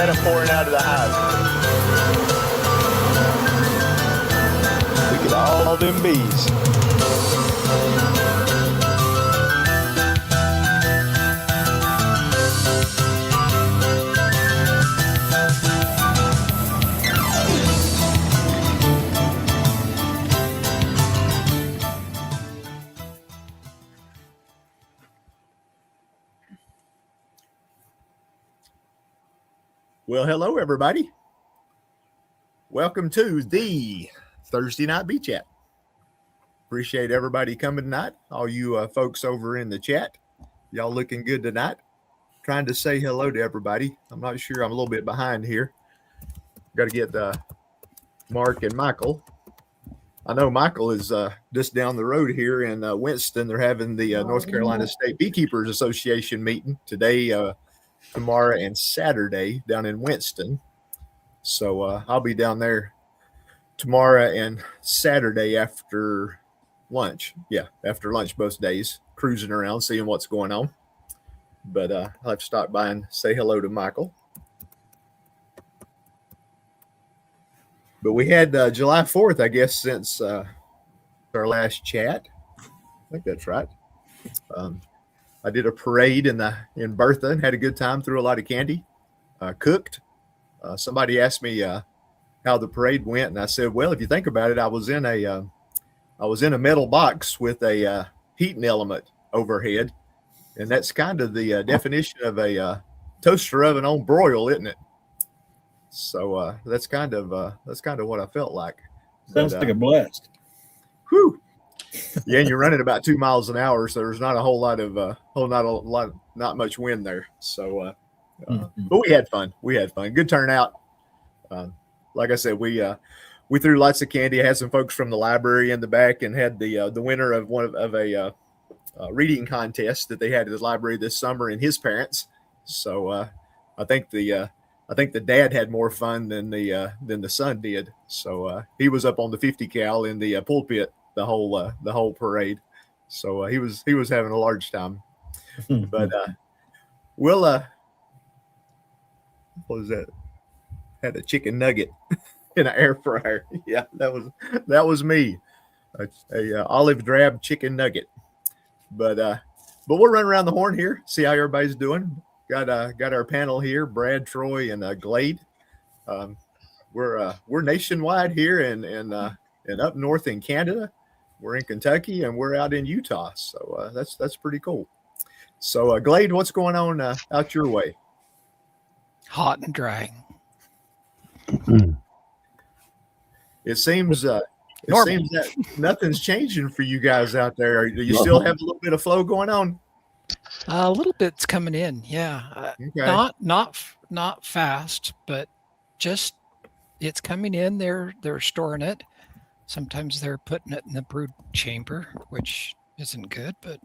at them pouring out of the hive. Look at all them bees. Well, hello, everybody. Welcome to the Thursday Night Bee Chat. Appreciate everybody coming tonight. All you folks over in the chat, y'all looking good tonight. Trying to say hello to everybody. I'm not sure. I'm a little bit behind here. Got to get Mark and Michael. I know Michael is just down the road here in Winston. They're having the North Carolina State Beekeepers Association meeting today, tomorrow, and Saturday down in Winston. So I'll be down there tomorrow and Saturday after lunch. Yeah, after lunch both days, cruising around, seeing what's going on. But I'll have to stop by and say hello to Michael. But we had July 4th, I guess, since our last chat. I think that's right. I did a parade in Bertha and had a good time, threw a lot of candy, cooked. Somebody asked me how the parade went, and I said, well, if you think about it, I was in a metal box with a heating element overhead, and that's kind of the definition of a toaster oven on broil, isn't it? So that's kind of what I felt like. Sounds like a blast. Whew. Yeah, and you're running about 2 miles an hour, so there's not a whole lot of not much wind there. So, but we had fun. Good turnout. Like I said, we threw lots of candy. I had some folks from the library in the back, and had the winner of a reading contest that they had at the library this summer, and his parents. So I think the dad had more fun than the son did. So he was up on the 50 cal in the pulpit the whole parade. So he was having a large time. But we'll what was that? Had a chicken nugget in an air fryer. Yeah, that was me. A olive drab chicken nugget. But we'll run around the horn here, see how everybody's doing. Got our panel here, Brad, Troy, and Glade. We're nationwide here and up north in Canada. We're in Kentucky, and we're out in Utah. So that's pretty cool. So Glade, what's going on out your way? Hot and dry. It seems that nothing's changing for you guys out there. Do you still have a little bit of flow going on? A little bit's coming in, yeah. Okay. Not fast, but just it's coming in. They're storing it. Sometimes they're putting it in the brood chamber, which isn't good, but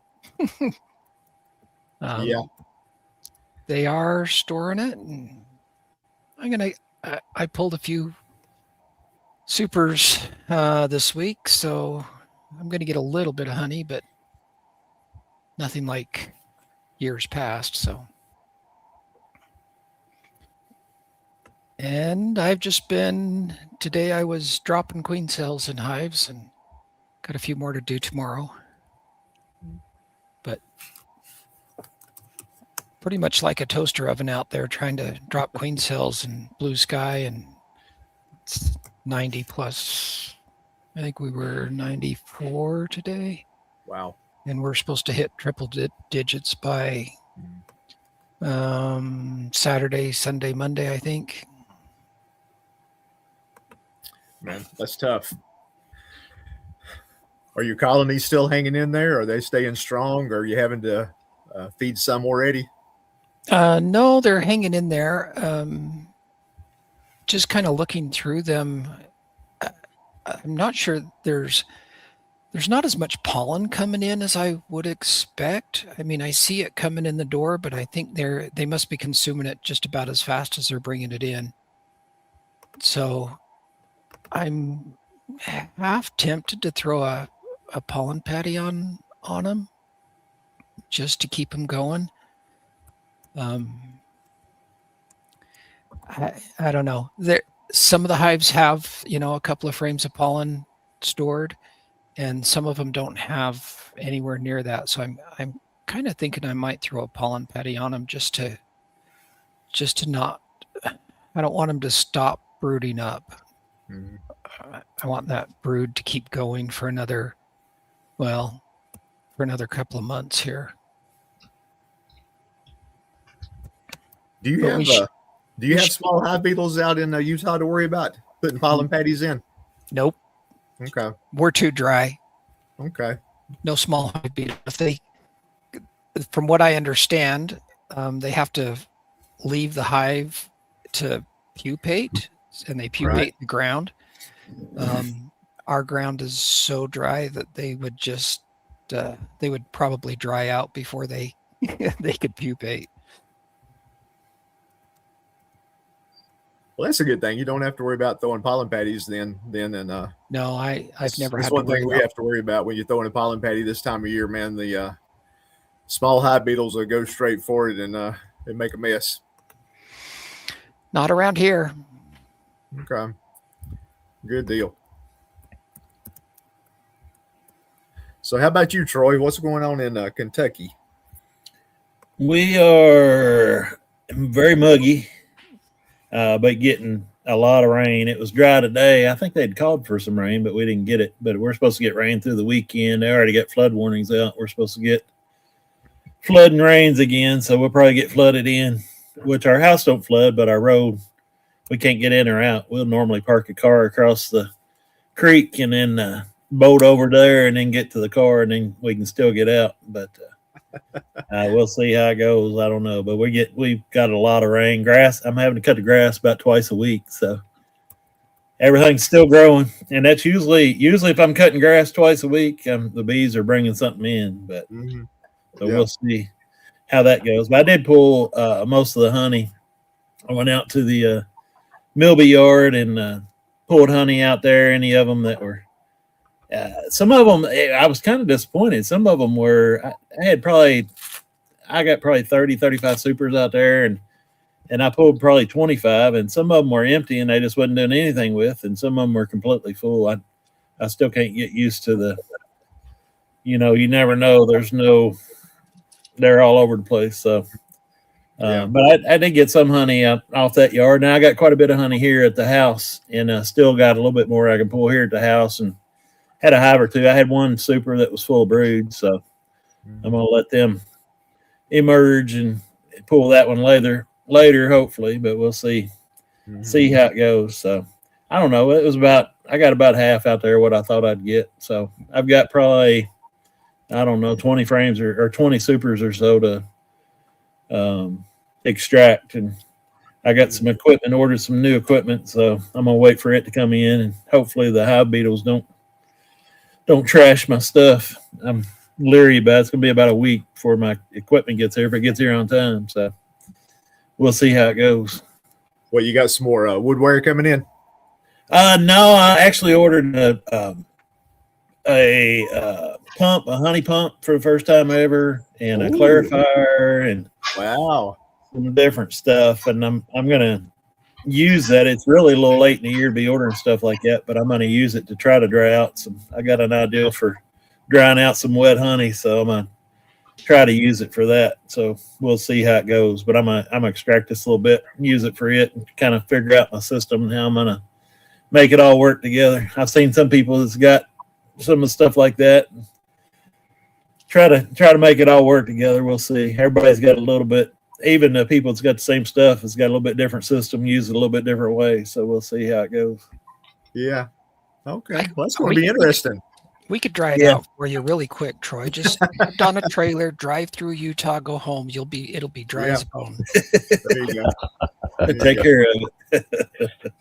yeah, they are storing it. And I pulled a few supers this week, so I'm gonna get a little bit of honey, but nothing like years past. So, and I've just been today. I was dropping queen cells in hives, and got a few more to do tomorrow. But pretty much like a toaster oven out there, trying to drop queen cells in blue sky, and it's 90 plus. I think we were 94 today. Wow. And we're supposed to hit triple digits by Saturday, Sunday, Monday, I think. Man, that's tough. Are your colonies still hanging in there? Are they staying strong? Or are you having to feed some already? No, they're hanging in there. Just kind of looking through them. I'm not sure there's not as much pollen coming in as I would expect. I mean, I see it coming in the door, but I think they must be consuming it just about as fast as they're bringing it in. So I'm half tempted to throw a pollen patty on them just to keep them going. I don't know. Some of the hives have, a couple of frames of pollen stored, and some of them don't have anywhere near that. So I'm kind of thinking I might throw a pollen patty on them just to not. I don't want them to stop brooding up. Mhm. I want that brood to keep going for another couple of months here. Do you But have we sh- do you we have sh- small hive beetles out in Utah to worry about putting pollen patties in? Nope, Okay. we're too dry. Okay. No small hive beetle. From what I understand, they have to leave the hive to pupate, and they pupate Right. the ground. Our ground is so dry that they would probably dry out before they they could pupate. Well, that's a good thing. You don't have to worry about throwing pollen patties then. No, I've never that's had to one worry thing we about. have to worry about when you're throwing a pollen patty this time of year, man. The small hive beetles will go straight for it and make a mess. Not around here. Okay. Good deal. So, how about you, Troy? What's going on in Kentucky? We are very muggy, but getting a lot of rain. It was dry today. I think they'd called for some rain, but we didn't get it. But we're supposed to get rain through the weekend. They already got flood warnings out. We're supposed to get flood and rains again, so we'll probably get flooded in, which our house don't flood, but our road, we can't get in or out. We'll normally park a car across the creek and then boat over there and then get to the car, and then we can still get out. But we'll see how it goes. I don't know, but we've got a lot of rain. Grass. I'm having to cut the grass about twice a week, so everything's still growing. And that's usually if I'm cutting grass twice a week, the bees are bringing something in. But Mm-hmm. so we'll see how that goes. But I did pull most of the honey. I went out to the Milby yard and pulled honey out there. Any of them that were. Some of them, I was kind of disappointed. Some of them were, I got probably 30, 35 supers out there, and I pulled probably 25, and some of them were empty and they just wasn't doing anything with, and some of them were completely full. I still can't get used to you never know. They're all over the place. So, but I did get some honey off that yard. Now I got quite a bit of honey here at the house, and still got a little bit more I can pull here at the house, and had a hive or two. I had one super that was full of brood, so I'm gonna let them emerge and pull that one later, hopefully. But we'll see how it goes. So I don't know. I got about half out there what I thought I'd get. So I've got probably 20 frames or 20 supers or so to extract, and I got some equipment, ordered some new equipment, so I'm gonna wait for it to come in, and hopefully the hive beetles don't trash my stuff. I'm leery about it. It's gonna be about a week before my equipment gets here, if it gets here on time. So we'll see how it goes. Well, you got some more woodware coming in? No, I actually ordered a honey pump for the first time ever, and a clarifier, and wow, some different stuff. And I'm gonna use that. It's really a little late in the year to be ordering stuff like that, but I'm going to use it to try to dry out some. I got an idea for drying out some wet honey, so I'm going to try to use it for that. So we'll see how it goes, but I'm gonna extract this a little bit, use it for it, and kind of figure out my system and how I'm going to make it all work together. I've seen some people that's got some of the stuff like that. Try to make it all work together. We'll see. Everybody's got a little bit. Even the people that's got the same stuff has got a little bit different system, use it a little bit different way. So we'll see how it goes. Yeah. Okay. Well, that's going to be interesting. We could dry it out for you really quick, Troy. Just put on a trailer, drive through Utah, go home. It'll be dry as a bone. There you go. Take care of it.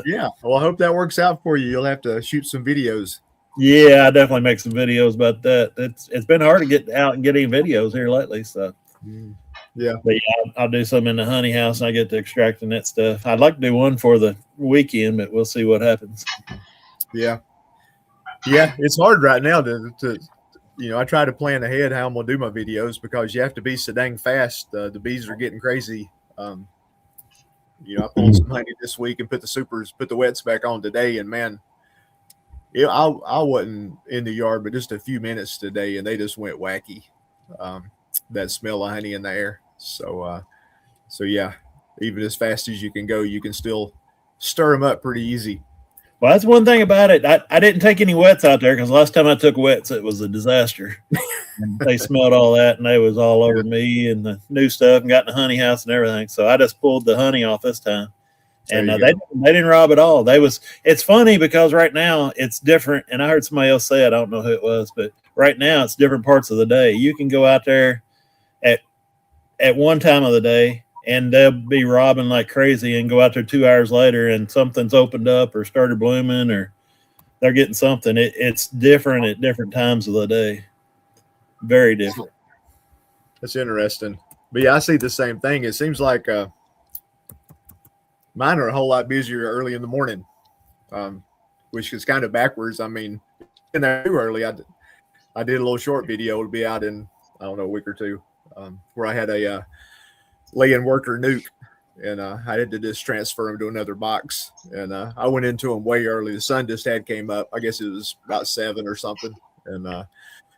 Yeah. Well, I hope that works out for you. You'll have to shoot some videos. Yeah, I definitely make some videos about that. It's been hard to get out and get any videos here lately. So yeah, but yeah, I'll do some in the honey house and I get to extracting that stuff. I'd like to do one for the weekend, but we'll see what happens. Yeah, it's hard right now to I try to plan ahead how I'm gonna do my videos because you have to be so dang fast. The bees are getting crazy I pulled some honey this week and put the wets back on today, and man, I wasn't in the yard, but just a few minutes today, and they just went wacky. That smell of honey in the air. So yeah, even as fast as you can go, you can still stir them up pretty easy. Well, that's one thing about it. I didn't take any wets out there because last time I took wets, it was a disaster. And they smelled all that, and they was all over me and the new stuff, and got in the honey house and everything. So I just pulled the honey off this time, and they didn't rob at all. It's funny because right now it's different, and I heard somebody else say it. I don't know who it was, but right now it's different parts of the day. You can go out there at one time of the day, and they'll be robbing like crazy, and go out there 2 hours later, and something's opened up or started blooming, or they're getting something. It's different at different times of the day. Very different. That's interesting. But yeah, I see the same thing. It seems like mine are a whole lot busier early in the morning, which is kind of backwards. I mean, in there too early. I did a little short video. It'll be out in, I don't know, a week or two, where I had a lay-in worker nuke, and I had to just transfer him to another box. And I went into him way early. The sun just came up. I guess it was about 7 or something. And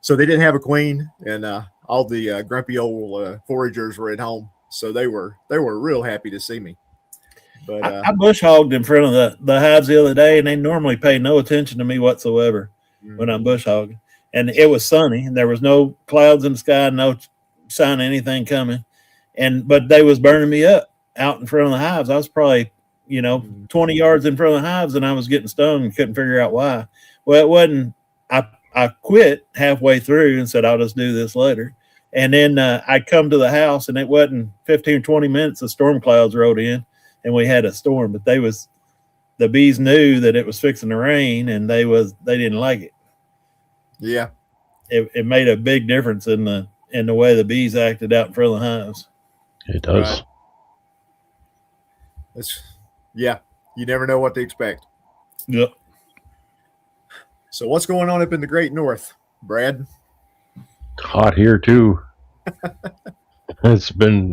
so they didn't have a queen, and all the grumpy old foragers were at home. So they were real happy to see me. But I bush hogged in front of the hives the other day, and they normally pay no attention to me whatsoever when I'm bush hogging. And it was sunny, and there was no clouds in the sky, no sign of anything coming. But they was burning me up out in front of the hives. I was probably, 20 yards in front of the hives, and I was getting stung and couldn't figure out why. Well, it wasn't. I quit halfway through and said, I'll just do this later. And then I come to the house, and it wasn't 15 or 20 minutes. The storm clouds rolled in, and we had a storm. But the bees knew that it was fixing to rain, and they didn't like it. Yeah, it made a big difference in the way the bees acted out in front of the hives. It does. Right. You never know what to expect. Yep. So what's going on up in the Great North, Brad? Hot here too. It's been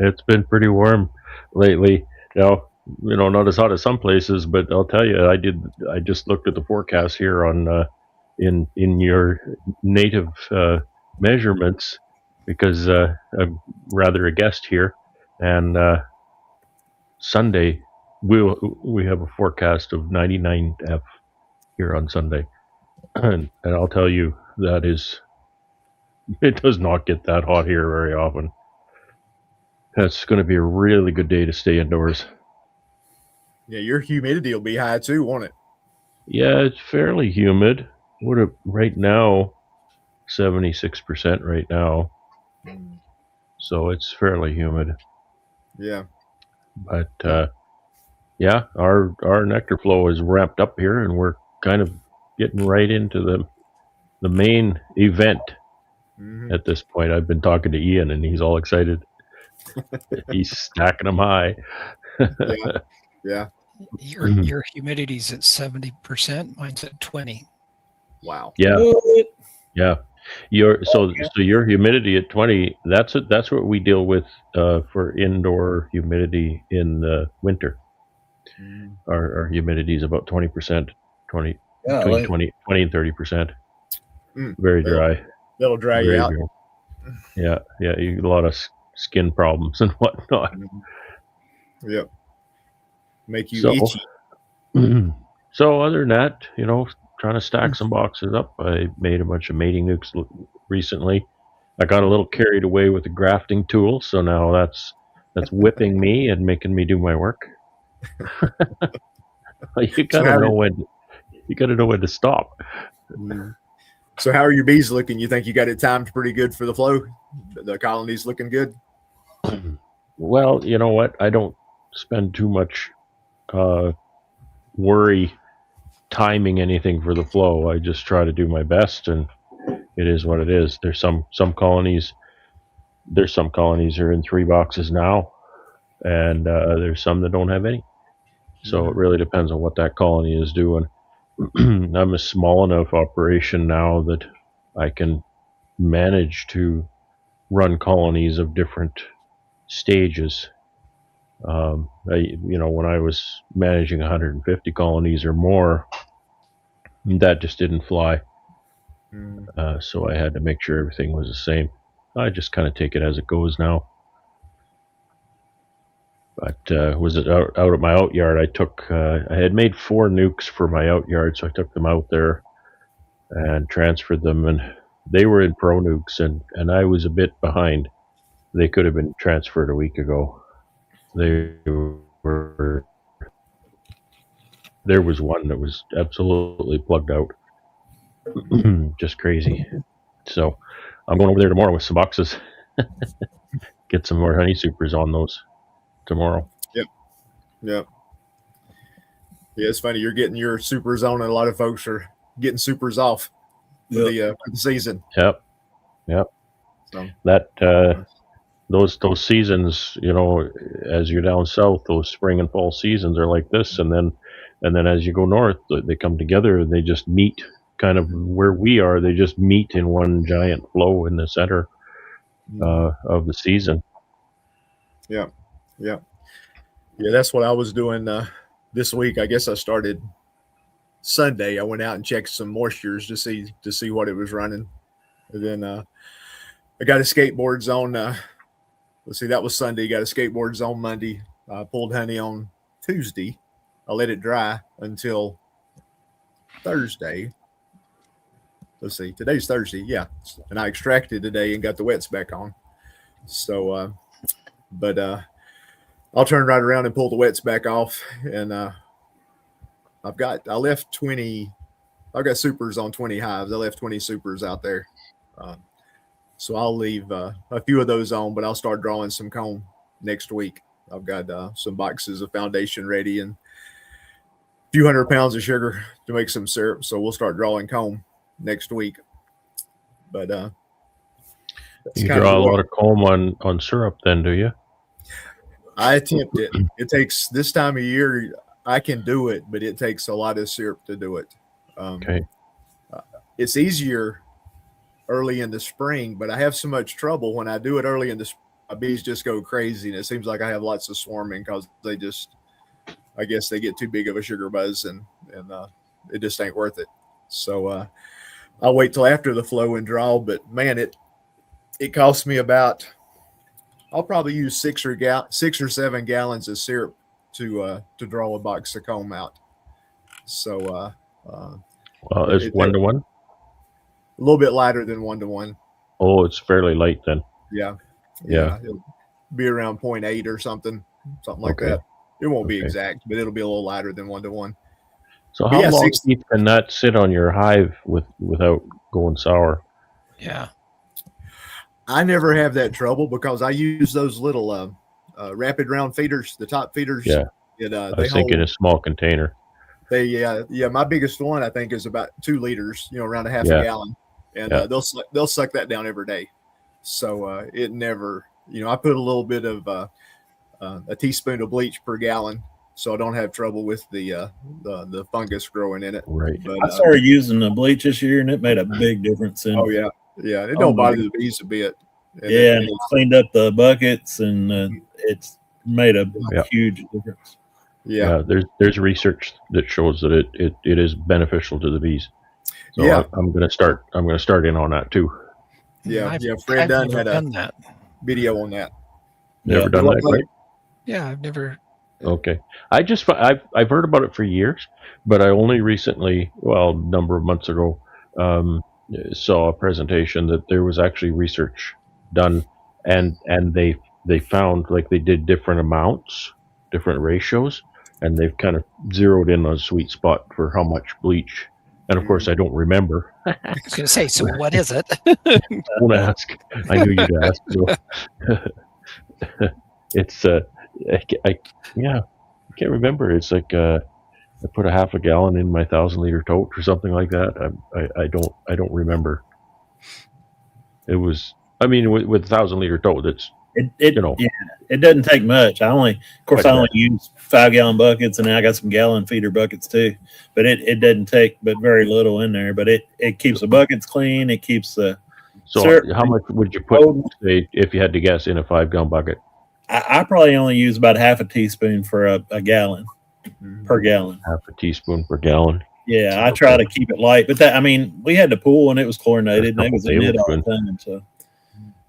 pretty warm lately. Now, not as hot as some places, but I'll tell you, I just looked at the forecast here on in your native measurements, because I'm rather a guest here, and Sunday we have a forecast of 99 F here on Sunday, and I'll tell you it does not get that hot here very often. That's going to be a really good day to stay indoors. Yeah, your humidity will be high too, won't it? Yeah, it's fairly humid. Right now, 76% right now. So it's fairly humid. Yeah. But our nectar flow is ramped up here, and we're kind of getting right into the main event. At this point. I've been talking to Ian, and he's all excited. He's stacking them high. Yeah. Your humidity's at 70%. Mine's at 20. Wow. Yeah. Yeah. So your humidity at 20. That's what we deal with for indoor humidity in the winter. Our humidity is about 20%. Between 20 and 30%. Very dry. That'll dry you out. Yeah. You get a lot of skin problems and whatnot. Yep. Make you itchy. So other than that, trying to stack some boxes up. I made a bunch of mating nukes recently. I got a little carried away with the grafting tool, so now that's whipping me and making me do my work. You gotta know when to stop. So how are your bees looking? You think you got it timed pretty good for the flow? The colony's looking good? Well, you know what? I don't spend too much worry timing anything for the flow. I just try to do my best, and it is what it is. There's some colonies are in 3 boxes now, and there's some that don't have any. So it really depends on what that colony is doing. I'm a small enough operation now that I can manage to run colonies of different stages When I was managing 150 colonies or more, that just didn't fly. So I had to make sure everything was the same. I just kind of take it as it goes now. But was it out at my out yard? I had made 4 nukes for my out yard, so I took them out there and transferred them, and they were in pro nukes, and I was a bit behind. They could have been transferred a week ago. There was one that was absolutely plugged out. Just crazy. So I'm going over there tomorrow with some boxes. Get some more honey supers on those tomorrow. Yep. Yeah, it's funny. You're getting your supers on, and a lot of folks are getting supers off for the season. Yep. So that those seasons, as you're down south, those spring and fall seasons are like this, and then as you go north, they come together and they just meet kind of where we are. They just meet in one giant flow in the center of the season. Yeah. That's what I was doing this week. I guess I started Sunday. I went out and checked some moistures to see what it was running, and then I got a skateboard zone. Let's see, that was Sunday. Got a skateboard zone Monday. Pulled honey on Tuesday. I let it dry until Thursday. Let's see, today's Thursday, yeah, and I extracted today and got the wets back on. So, but I'll turn right around and pull the wets back off, and I left 20. I've got supers on 20 hives. I left 20 supers out there. So I'll leave a few of those on, but I'll start drawing some comb next week. I've got some boxes of foundation ready and a few 100 pounds of sugar to make some syrup. So we'll start drawing comb next week. But you draw a lot of comb on syrup then, do you? I attempt it. It takes, this time of year, I can do it, but it takes a lot of syrup to do it. Okay. It's easier early in the spring, but I have so much trouble when I do it early in the spring. My bees just go crazy, and it seems like I have lots of swarming because I guess they get too big of a sugar buzz, and it just ain't worth it. So I'll wait till after the flow and draw. But man, it costs me about, I'll probably use 6 or 7 gallons of syrup to draw a box of comb out. So well, it's 1 to 1. A little bit lighter than 1 to 1. Oh, it's fairly light then. Yeah. It'll be around 0.8 or something like that. It won't be exact, but it'll be a little lighter than 1 to 1. So how long can that sit on your hive without going sour? Yeah. I never have that trouble because I use those little rapid round feeders, the top feeders. Yeah. I was thinking a small container. My biggest one I think is about 2 liters, around a half a gallon, and they'll suck that down every day. So it never, I put a little bit of a teaspoon of bleach per gallon, so I don't have trouble with the fungus growing in it. Right. But, I started using the bleach this year, and it made a big difference. It don't bother the bees a bit. And it cleaned up the buckets, and it's made a huge difference. Yeah, there's research that shows that it is beneficial to the bees. So I'm gonna start in on that too. Fred Dunn had a video on that. Never done that, right? Yeah, I've never. Okay, I've heard about it for years, but I only recently, a number of months ago, saw a presentation that there was actually research done, and they found, like, they did different amounts, different ratios, and they've kind of zeroed in on a sweet spot for how much bleach. And of course, I don't remember. I was going to say, so what is it? Don't ask. I knew you'd ask. So. It's I can't remember. It's like I put a half a gallon in my 1,000-liter tote or something like that. I don't remember. It was, with 1,000-liter tote, it's it doesn't take much. I only use 5-gallon buckets, and then I got some gallon feeder buckets too. But it doesn't take but very little in there. But it keeps the buckets clean. It keeps the So how much would you put, say, if you had to guess, in a 5-gallon bucket? I probably only use about half a teaspoon for a gallon per gallon. Half a teaspoon per gallon. Yeah, I try to keep it light, but I mean, we had the pool and it was chlorinated and A it was couple in it all the tablespoons. time. So,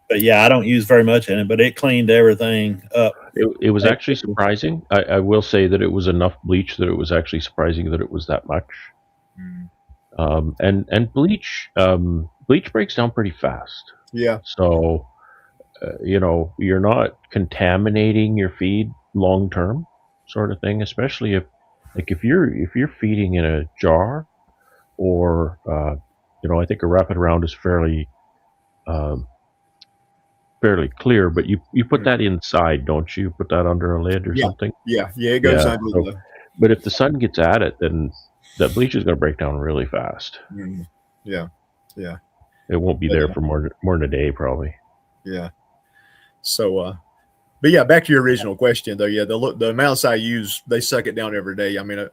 but yeah, I don't use very much in it, but it cleaned everything up. It was actually surprising. I will say that it was enough bleach that it was actually surprising that it was that much. And bleach breaks down pretty fast. Yeah. So you're not contaminating your feed long term, sort of thing. Especially if you're feeding in a jar, or I think a Rapid Round is um, fairly clear, but you put that inside, don't you? Put that under a lid or something. Yeah, it goes Yeah, under so- the. But if the sun gets at it, then that bleach is going to break down really fast. Yeah, It won't be there for more than a day, probably. yeah. So, but yeah, back to your original question though. Yeah, the amounts I use, they suck it down every day. I mean,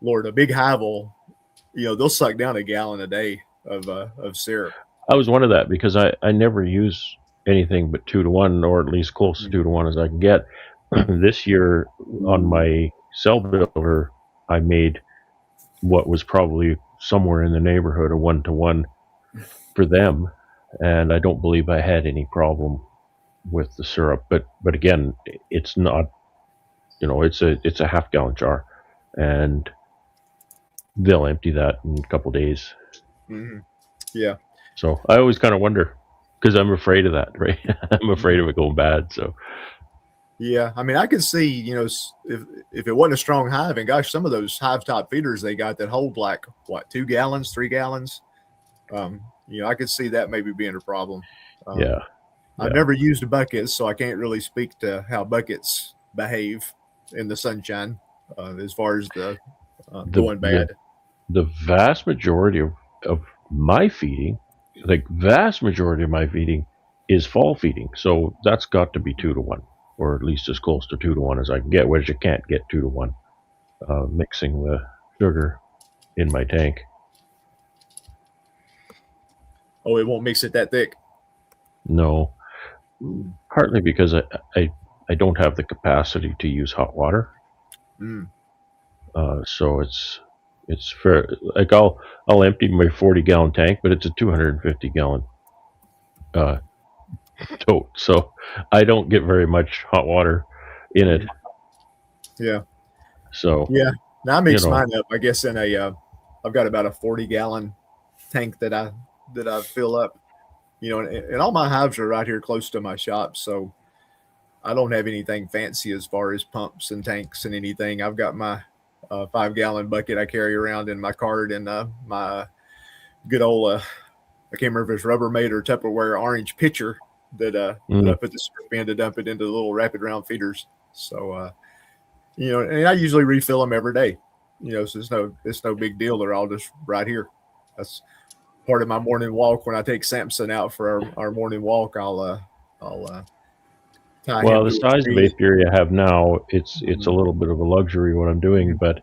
Lord, a big hive will, they'll suck down a gallon a day of syrup. I was one of that because I never use anything but 2-to-1, or at least close to 2-to-1 as I can get. This year on my cell builder, I made what was probably somewhere in the neighborhood of 1-to-1 for them, and I don't believe I had any problem with the syrup. But again, it's not, it's a half-gallon jar, and they'll empty that in a couple days. Yeah. So I always kind of wonder, because I'm afraid of that, right? I'm afraid of it going bad. So Yeah, I mean, I could see, if it wasn't a strong hive, and gosh, some of those hive top feeders they got that hold like 2 gallons, 3 gallons. I could see that maybe being a problem. yeah. I've never used a bucket, so I can't really speak to how buckets behave in the sunshine as far as the going bad. The vast majority of my feeding, is fall feeding. So that's got to be 2-to-1, or at least as close to 2-to-1 as I can get, which you can't get 2-to-1 mixing the sugar in my tank. Oh, it won't mix it that thick. No, partly because I don't have the capacity to use hot water. So it's fair. Like I'll empty my 40-gallon tank, but it's a 250-gallon tote, so I don't get very much hot water in it. Yeah. So yeah, now I mix mine up. I guess in I've got about a 40-gallon tank that I fill up. And all my hives are right here close to my shop, so I don't have anything fancy as far as pumps and tanks and anything. I've got my 5-gallon bucket I carry around in my cart, and my good old I can't remember if it's Rubbermaid or Tupperware orange pitcher that I put the syrup in to dump it into the little Rapid Round feeders. So and I usually refill them every day. So it's no big deal. They're all just right here. That's part of my morning walk. When I take Samson out for our morning walk, I'll tie him the to a size of tree. apiary I have now, it's a little bit of a luxury what I'm doing. But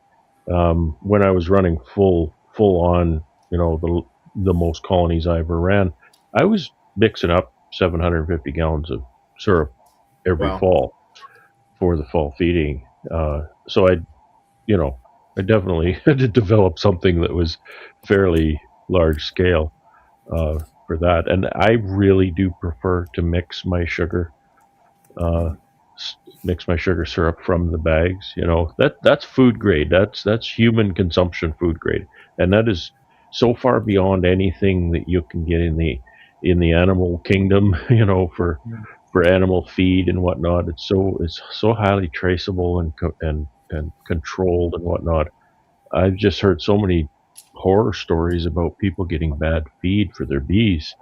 when I was running full on, the most colonies I ever ran, I was mixing up 750 gallons of syrup every fall for the fall feeding. So I definitely had to develop something that was fairly large scale for that. And I really do prefer to mix my sugar syrup from the bags. That's food grade. That's human consumption food grade, and that is so far beyond anything that you can get in the animal kingdom. For animal feed and whatnot. It's so highly traceable and controlled and whatnot. I've just heard so many horror stories about people getting bad feed for their bees,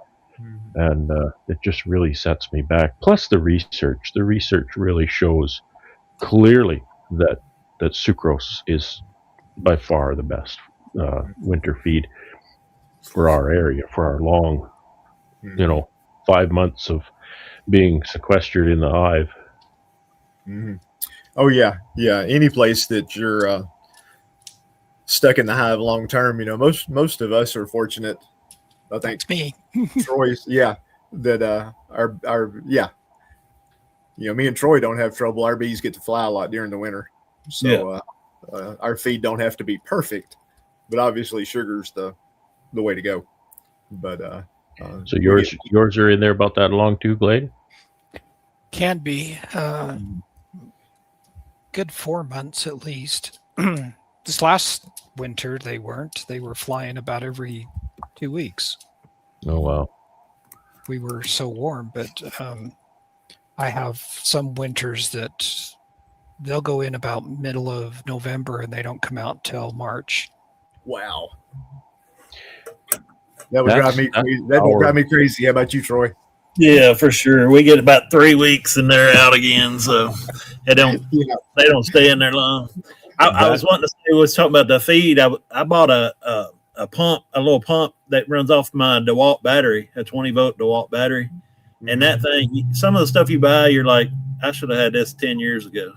and it just really sets me back. Plus the research really shows clearly that sucrose is by far the best winter feed for our area, for our long 5 months of being sequestered in the hive. Oh yeah. Any place that you're stuck in the hive long term, most of us are fortunate. I think It's me. Troy's, that our Me and Troy don't have trouble. Our bees get to fly a lot during the winter. So our feed don't have to be perfect, but obviously sugar's the way to go. But So yours are in there about that long too, Glade? Can be good 4 months at least. This last winter they weren't. They were flying about every 2 weeks. Oh wow. We were so warm, but I have some winters that they'll go in about middle of November and they don't come out till March. wow. That would drive me crazy. That would drive me crazy. How about you, Troy? Yeah, for sure. We get about 3 weeks and they're out again, so they don't stay in there long. I was wanting to say, we was talking about the feed. I bought a little pump that runs off my DeWalt battery, a 20-volt DeWalt battery, and that thing. Some of the stuff you buy, you're like, I should have had this 10 years ago,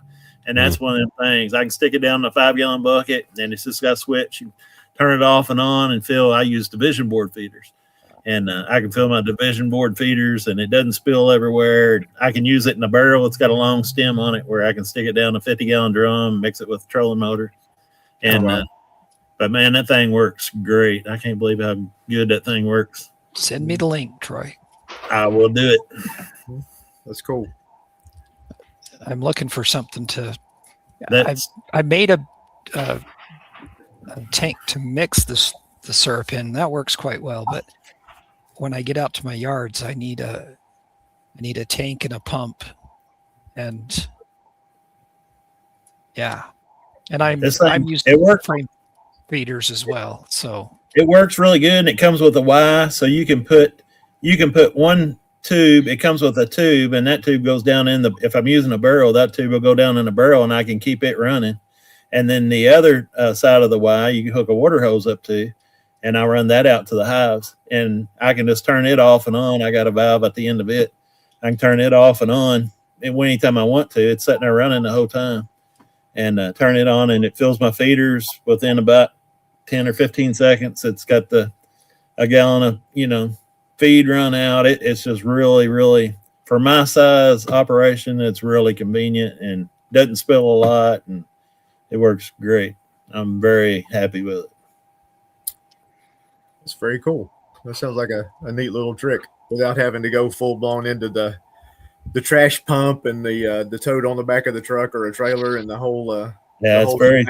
and that's one of them things. I can stick it down in a 5-gallon bucket, and it's just got a switch. You turn it off and on, and fill. I use division board feeders. And I can fill my division board feeders, and it doesn't spill everywhere. I can use it in a barrel. It's got a long stem on it where I can stick it down a 50-gallon drum, mix it with a trolling motor. And but man, that thing works great. I can't believe how good that thing works. Send me the link, Troy. I will do it. That's cool. I'm looking for something to. I made a tank to mix the syrup in. That works quite well, but when I get out to my yards, I need a tank and a pump, and I'm using frame feeders as well. So it works really good, and it comes with a Y, so you can put one tube. It comes with a tube, and that tube goes down in the. If I'm using a barrel, that tube will go down in the barrel, and I can keep it running. And then the other side of the Y, you can hook a water hose up to. And I run that out to the hives, and I can just turn it off and on. I got a valve at the end of it. I can turn it off and on, and anytime I want to, it's sitting there running the whole time. And turn it on, and it fills my feeders within about 10 or 15 seconds. It's got a gallon of feed run out. It's just really, really, for my size operation, it's really convenient and doesn't spill a lot, and it works great. I'm very happy with it. It's very cool. That sounds like a neat little trick without having to go full blown into the trash pump and the tote on the back of the truck or a trailer and the whole. It's very,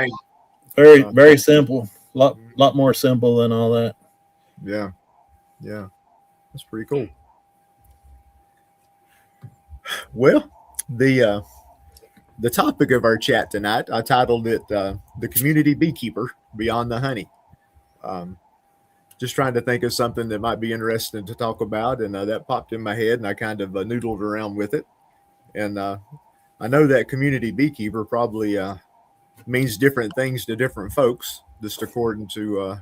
very, very simple. Lot more simple than all that. Yeah, that's pretty cool. Well, the topic of our chat tonight, I titled it "The Community Beekeeper Beyond the Honey." Just trying to think of something that might be interesting to talk about, and that popped in my head, and I kind of noodled around with it. And I know that community beekeeper probably means different things to different folks, just according to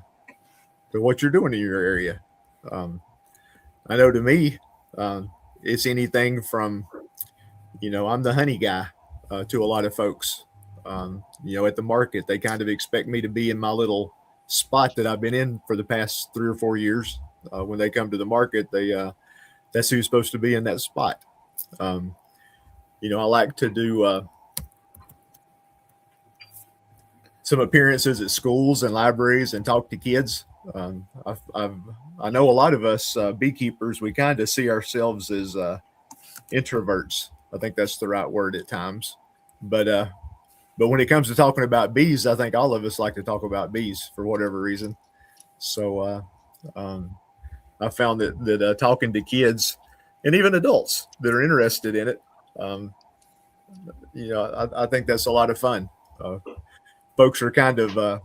what you're doing in your area. I know to me, it's anything from, I'm the honey guy to a lot of folks. At the market, they kind of expect me to be in my little spot that I've been in for the past 3 or 4 years. When they come to the market, that's who's supposed to be in that spot. I like to do some appearances at schools and libraries and talk to kids. I know a lot of us beekeepers, we kind of see ourselves as introverts. I think that's the right word at times, but when it comes to talking about bees, I think all of us like to talk about bees for whatever reason. So I found that talking to kids and even adults that are interested in it, I think that's a lot of fun. Folks are kind of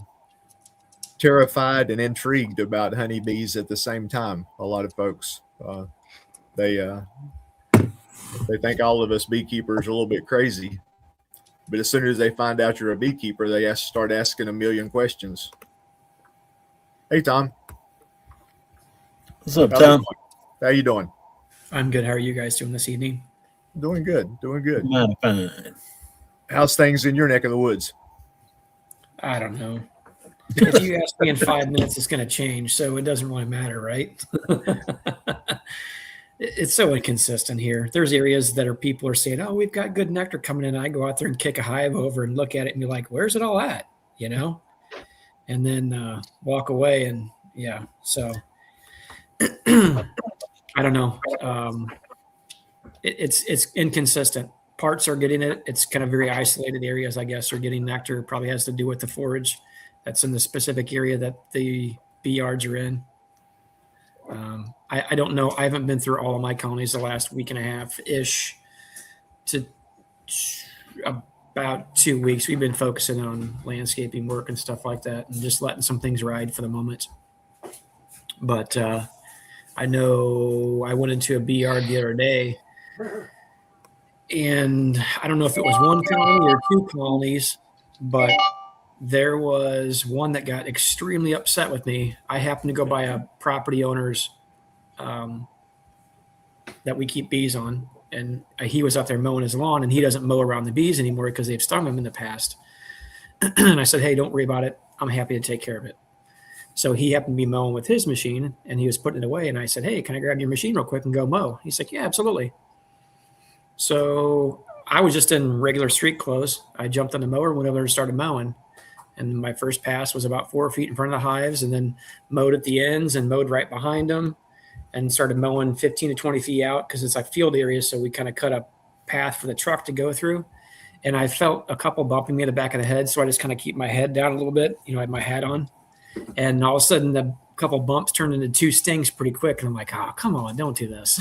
terrified and intrigued about honeybees at the same time. A lot of folks, they think all of us beekeepers are a little bit crazy. But as soon as they find out you're a beekeeper, they start asking a million questions. Hey, Tom. What's up, Tom? How you doing? I'm good. How are you guys doing this evening? Doing good. Fine. How's things in your neck of the woods? I don't know. If you ask me in 5 minutes, it's going to change, so it doesn't really matter, right? It's so inconsistent here. There's areas that people are saying, "Oh, we've got good nectar coming in." I go out there and kick a hive over and look at it and be like, "Where's it all at?" You know, and then walk away. And yeah, so I don't know. It's inconsistent. Parts are getting it. It's kind of very isolated areas, I guess, are getting nectar. Probably has to do with the forage that's in the specific area that the bee yards are in. I don't know. I haven't been through all of my colonies the last week and a half ish to about 2 weeks. We've been focusing on landscaping work and stuff like that and just letting some things ride for the moment. But I know I went into a bee yard the other day, and I don't know if it was one colony or two colonies, but there was one that got extremely upset with me. I happened to go by a property owner's that we keep bees on, and he was out there mowing his lawn, and he doesn't mow around the bees anymore because they've stung him in the past. And I said, "Hey, don't worry about it. I'm happy to take care of it." So he happened to be mowing with his machine, and he was putting it away. And I said, "Hey, can I grab your machine real quick and go mow?" He's like, "Yeah, absolutely." So I was just in regular street clothes. I jumped on the mower, went over there and started mowing. And my first pass was about 4 feet in front of the hives, and then mowed at the ends and mowed right behind them, and started mowing 15 to 20 feet out because it's like field area. So we kind of cut a path for the truck to go through. And I felt a couple bumping me in the back of the head. So I just kind of keep my head down a little bit. I had my hat on. And all of a sudden, the couple bumps turned into 2 stings pretty quick. And I'm like, "Oh, come on, don't do this."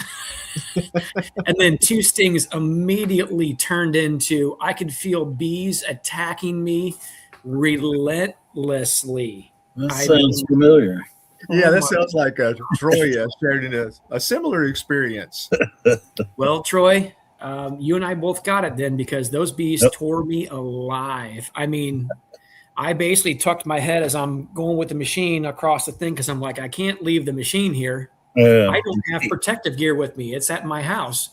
And then 2 stings immediately turned into, I could feel bees attacking me relentlessly. That sounds familiar. Yeah, that sounds like Troy sharing a similar experience. Well, Troy, you and I both got it then, because those bees tore me alive. I mean, I basically tucked my head as I'm going with the machine across the thing because I'm like, I can't leave the machine here. I don't have protective gear with me. It's at my house,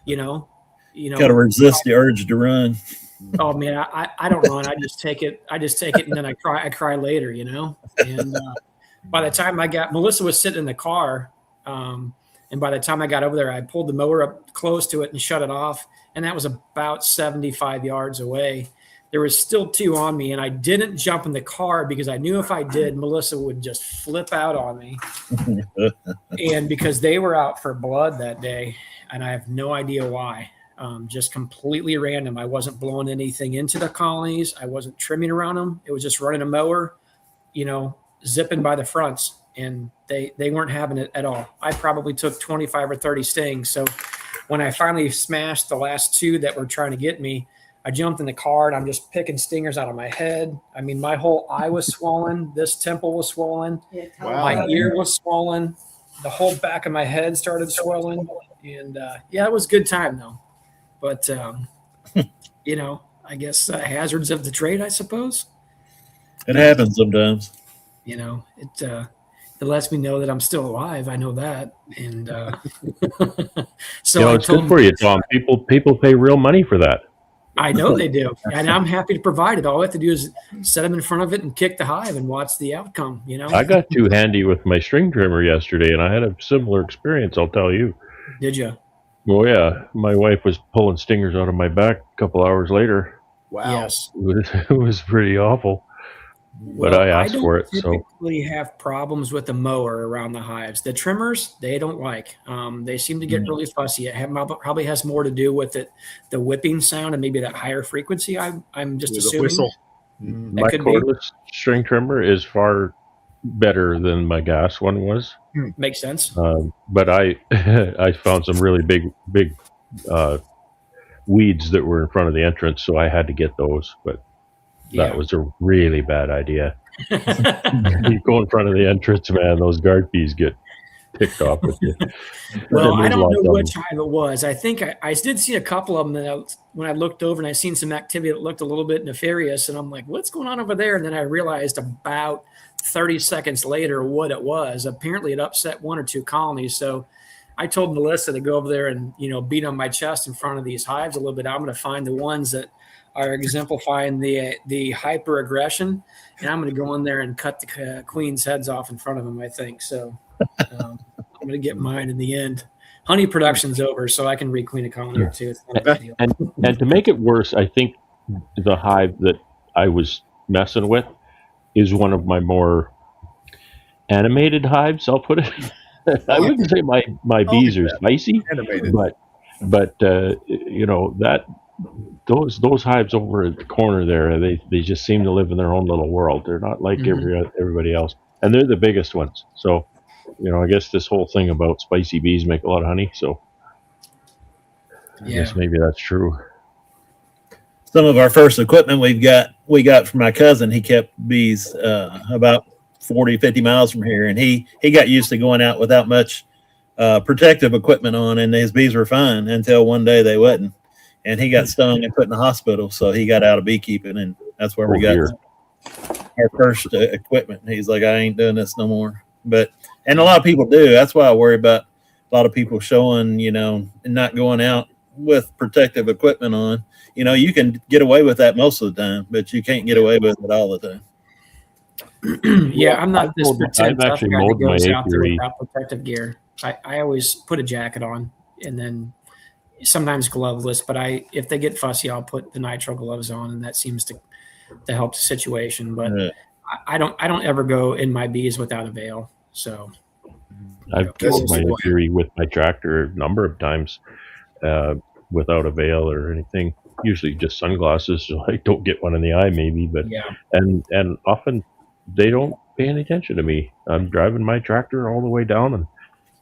Got to resist the urge to run. Oh man, I don't run. I just take it, and then I cry later, And by the time Melissa was sitting in the car, and by the time I got over there, I pulled the mower up close to it and shut it off, and that was about 75 yards away. There was still 2 on me, and I didn't jump in the car because I knew if I did, Melissa would just flip out on me. And because they were out for blood that day, and I have no idea why. Just completely random. I wasn't blowing anything into the colonies. I wasn't trimming around them. It was just running a mower, zipping by the fronts, and they weren't having it at all. I probably took 25 or 30 stings. So when I finally smashed the last 2 that were trying to get me, I jumped in the car and I'm just picking stingers out of my head. I mean, my whole eye was swollen. This temple was swollen. Wow. My ear was swollen. The whole back of my head started swelling. And it was a good time though. But, I guess hazards of the trade, I suppose. It happens sometimes. It lets me know that I'm still alive. I know that. And so it's good for you, Tom. People pay real money for that. I know they do. And I'm happy to provide it. All I have to do is set them in front of it and kick the hive and watch the outcome, I got too handy with my string trimmer yesterday, and I had a similar experience, I'll tell you. Did you? Well, yeah. My wife was pulling stingers out of my back a couple hours later. Wow. Yes. It was pretty awful. But I asked for it. I don't typically have problems with the mower around the hives. The trimmers, they don't like. They seem to get really fussy. It probably has more to do with the whipping sound and maybe that higher frequency. I'm just assuming. Whistle. My cordless string trimmer is far better than my gas one was. Makes sense. But I I found some really big weeds that were in front of the entrance, so I had to get those. But that was a really bad idea. You go in front of the entrance, man, those guard bees get ticked off with you. Well, I don't know which hive it was. I think I did see a couple of them that when I looked over and I seen some activity that looked a little bit nefarious, and I'm like, what's going on over there? And then I realized about 30 seconds later what it was. Apparently it upset 1 or 2 colonies. So I told Melissa to go over there and, beat on my chest in front of these hives a little bit. I'm going to find the ones that are exemplifying the hyper aggression, and I'm going to go in there and cut the queen's heads off in front of them, I think. So I'm going to get mine in the end. honey production's over, so I can re-queen a colony or two. It's not a big deal. And to make it worse, I think the hive that I was messing with is one of my more animated hives. I'll put it. I wouldn't say my bees are spicy, Animated. but that those hives over at the corner there, they just seem to live in their own little world. They're not like everybody else, and they're the biggest ones. So, I guess this whole thing about spicy bees make a lot of honey. So, I guess maybe that's true. Some of our first equipment we got from my cousin. He kept bees about 40, 50 miles from here, and he got used to going out without much protective equipment on, and his bees were fine until one day they wasn't, and he got stung and put in the hospital. So he got out of beekeeping, and that's where we got our first equipment. He's like, I ain't doing this no more. And a lot of people do. That's why I worry about a lot of people showing, and not going out with protective equipment on. You can get away with that most of the time, but you can't get away with it all the time. Yeah, I'm not this pretend I've tough actually guy that mowed my goes out there apiary. without protective gear. I always put a jacket on, and then sometimes gloveless. But if they get fussy, I'll put the nitrile gloves on, and that seems to help the situation. But I don't ever go in my bees without a veil. So I've killed my apiary with my tractor a number of times without a veil or anything. Usually just sunglasses, so I don't get one in the eye, maybe. But and often they don't pay any attention to me. I'm driving my tractor all the way down, and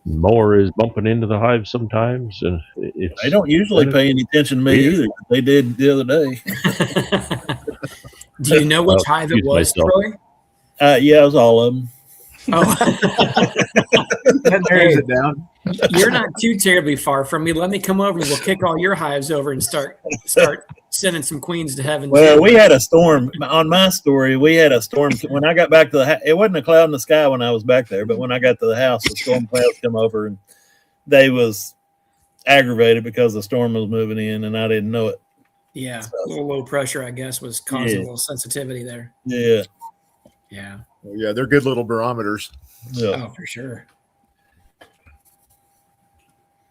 mower is bumping into the hive sometimes, and they don't usually pay any attention to me either. They did the other day. Do you know which hive it was, Troy? Yeah, it was all of them. Oh, That narrows it down. You're not too terribly far from me. Let me come over and we'll kick all your hives over and start sending some queens to heaven. Well, we had a storm on my story. We had a storm when I got back to the house. It wasn't a cloud in the sky when I was back there, but when I got to the house, the storm clouds come over, and they was aggravated because the storm was moving in, and I didn't know it. Yeah, a little low pressure, I guess, was causing a little sensitivity there. Yeah. Well, yeah, they're good little barometers. Yeah. Oh, for sure.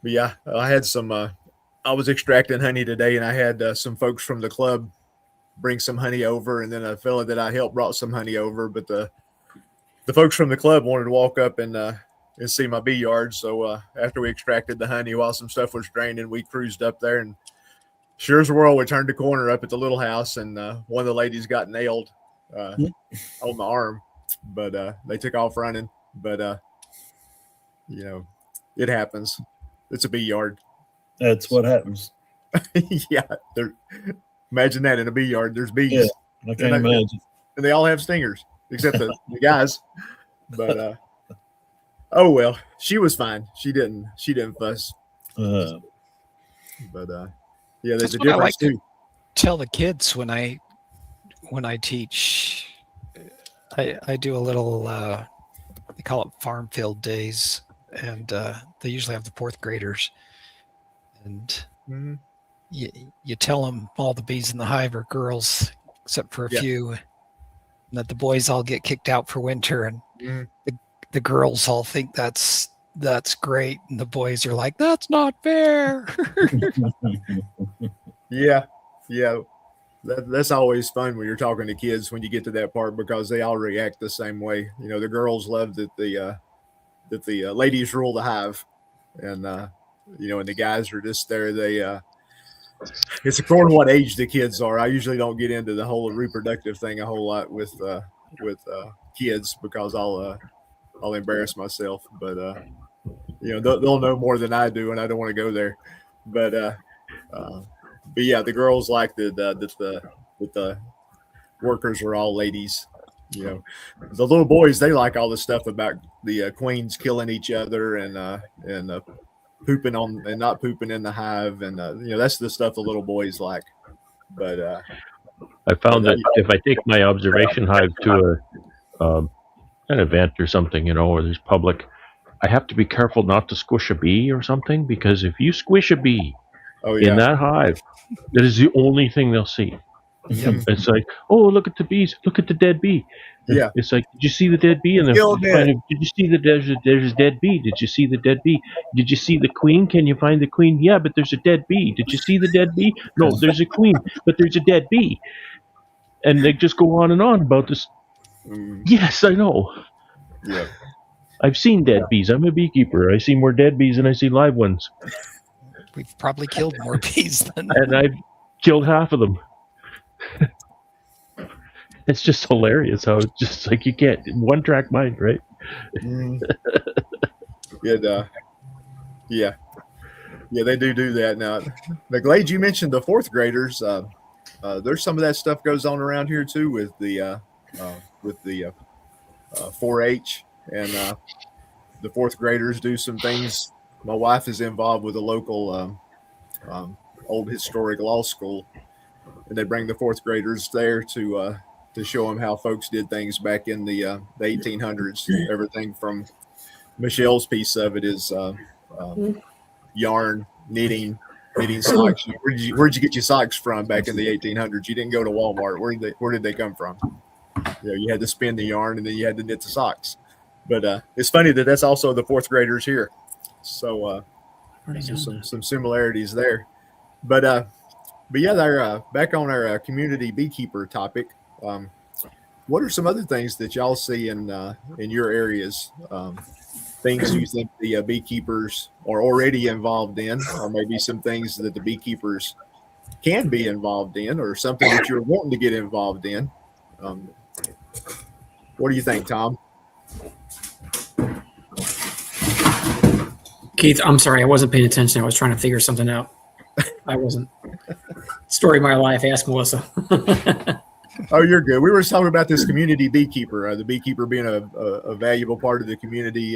But yeah, I had some. I was extracting honey today, and I had some folks from the club bring some honey over, and then a fella that I helped brought some honey over. But the folks from the club wanted to walk up and see my bee yard. So after we extracted the honey, while some stuff was draining, we cruised up there, and sure as the world, we turned the corner up at the little house, and one of the ladies got nailed on the arm, but they took off running. But it happens. It's a bee yard. That's what happens. Yeah. Imagine that in a bee yard. There's bees. Yeah, I can't imagine. And they all have stingers, except the guys. But oh well, she was fine. She didn't fuss. Uh, But yeah, there's That's a what I difference like to too. tell the kids when I teach. I do a little they call it farm field days, and they usually have the fourth graders, and Mhm. you tell them all the bees in the hive are girls except for a Yeah. few, and that the boys all get kicked out for winter, and Mhm. the girls all think that's great, and the boys are like, that's not fair. Yeah. That's always fun when you're talking to kids when you get to that part, because they all react the same way. The girls love that the ladies rule the hive, and and the guys are just there. They it's according to what age the kids are. I usually don't get into the whole reproductive thing a whole lot with kids, because I'll embarrass myself. But they'll know more than I do, and I don't want to go there. But yeah, the girls like that the workers are all ladies. The little boys, they like all the stuff about the queens killing each other and pooping on and not pooping in the hive, and that's the stuff the little boys like. But I found that if I take my observation hive to an event or something, where there's public, I have to be careful not to squish a bee or something, because if you squish a bee in that hive, that is the only thing they'll see. It's like, oh, look at the bees, look at the dead bee. Yeah. It's like, did you see the dead bee? And Still dead. did you see there's a dead bee? Did you see the dead bee? Did you see the queen? Can you find the queen? Yeah, but there's a dead bee. Did you see the dead bee? No, there's a queen, but there's a dead bee. And they just go on and on about this. Yes, I know. Yeah. I've seen dead bees. I'm a beekeeper. I see more dead bees than I see live ones. We've probably killed more bees than. And I've killed half of them. It's just hilarious how it's just like you can't one track mind, right? Yeah, they do that now. The Glade, you mentioned the fourth graders. There's some of that stuff goes on around here too with the 4-H, and the fourth graders do some things. My wife is involved with a local old historic law school, and they bring the fourth graders there to show them how folks did things back in the 1800s. Everything from Michelle's piece of it is yarn, knitting socks. Where'd you get your socks from back in the 1800s? You didn't go to Walmart. Where did they come from? You had to spin the yarn and then you had to knit the socks. But it's funny that's also the fourth graders here. So some similarities there. But yeah, they're back on our community beekeeper topic. What are some other things that y'all see in your areas? Things you think the beekeepers are already involved in, or maybe some things that the beekeepers can be involved in, or something that you're wanting to get involved in. What do you think, Tom? Keith, I'm sorry, I wasn't paying attention. I was trying to figure something out. I wasn't. Story of my life. Ask Melissa. Oh, you're good. We were talking about this community beekeeper, the beekeeper being a valuable part of the community,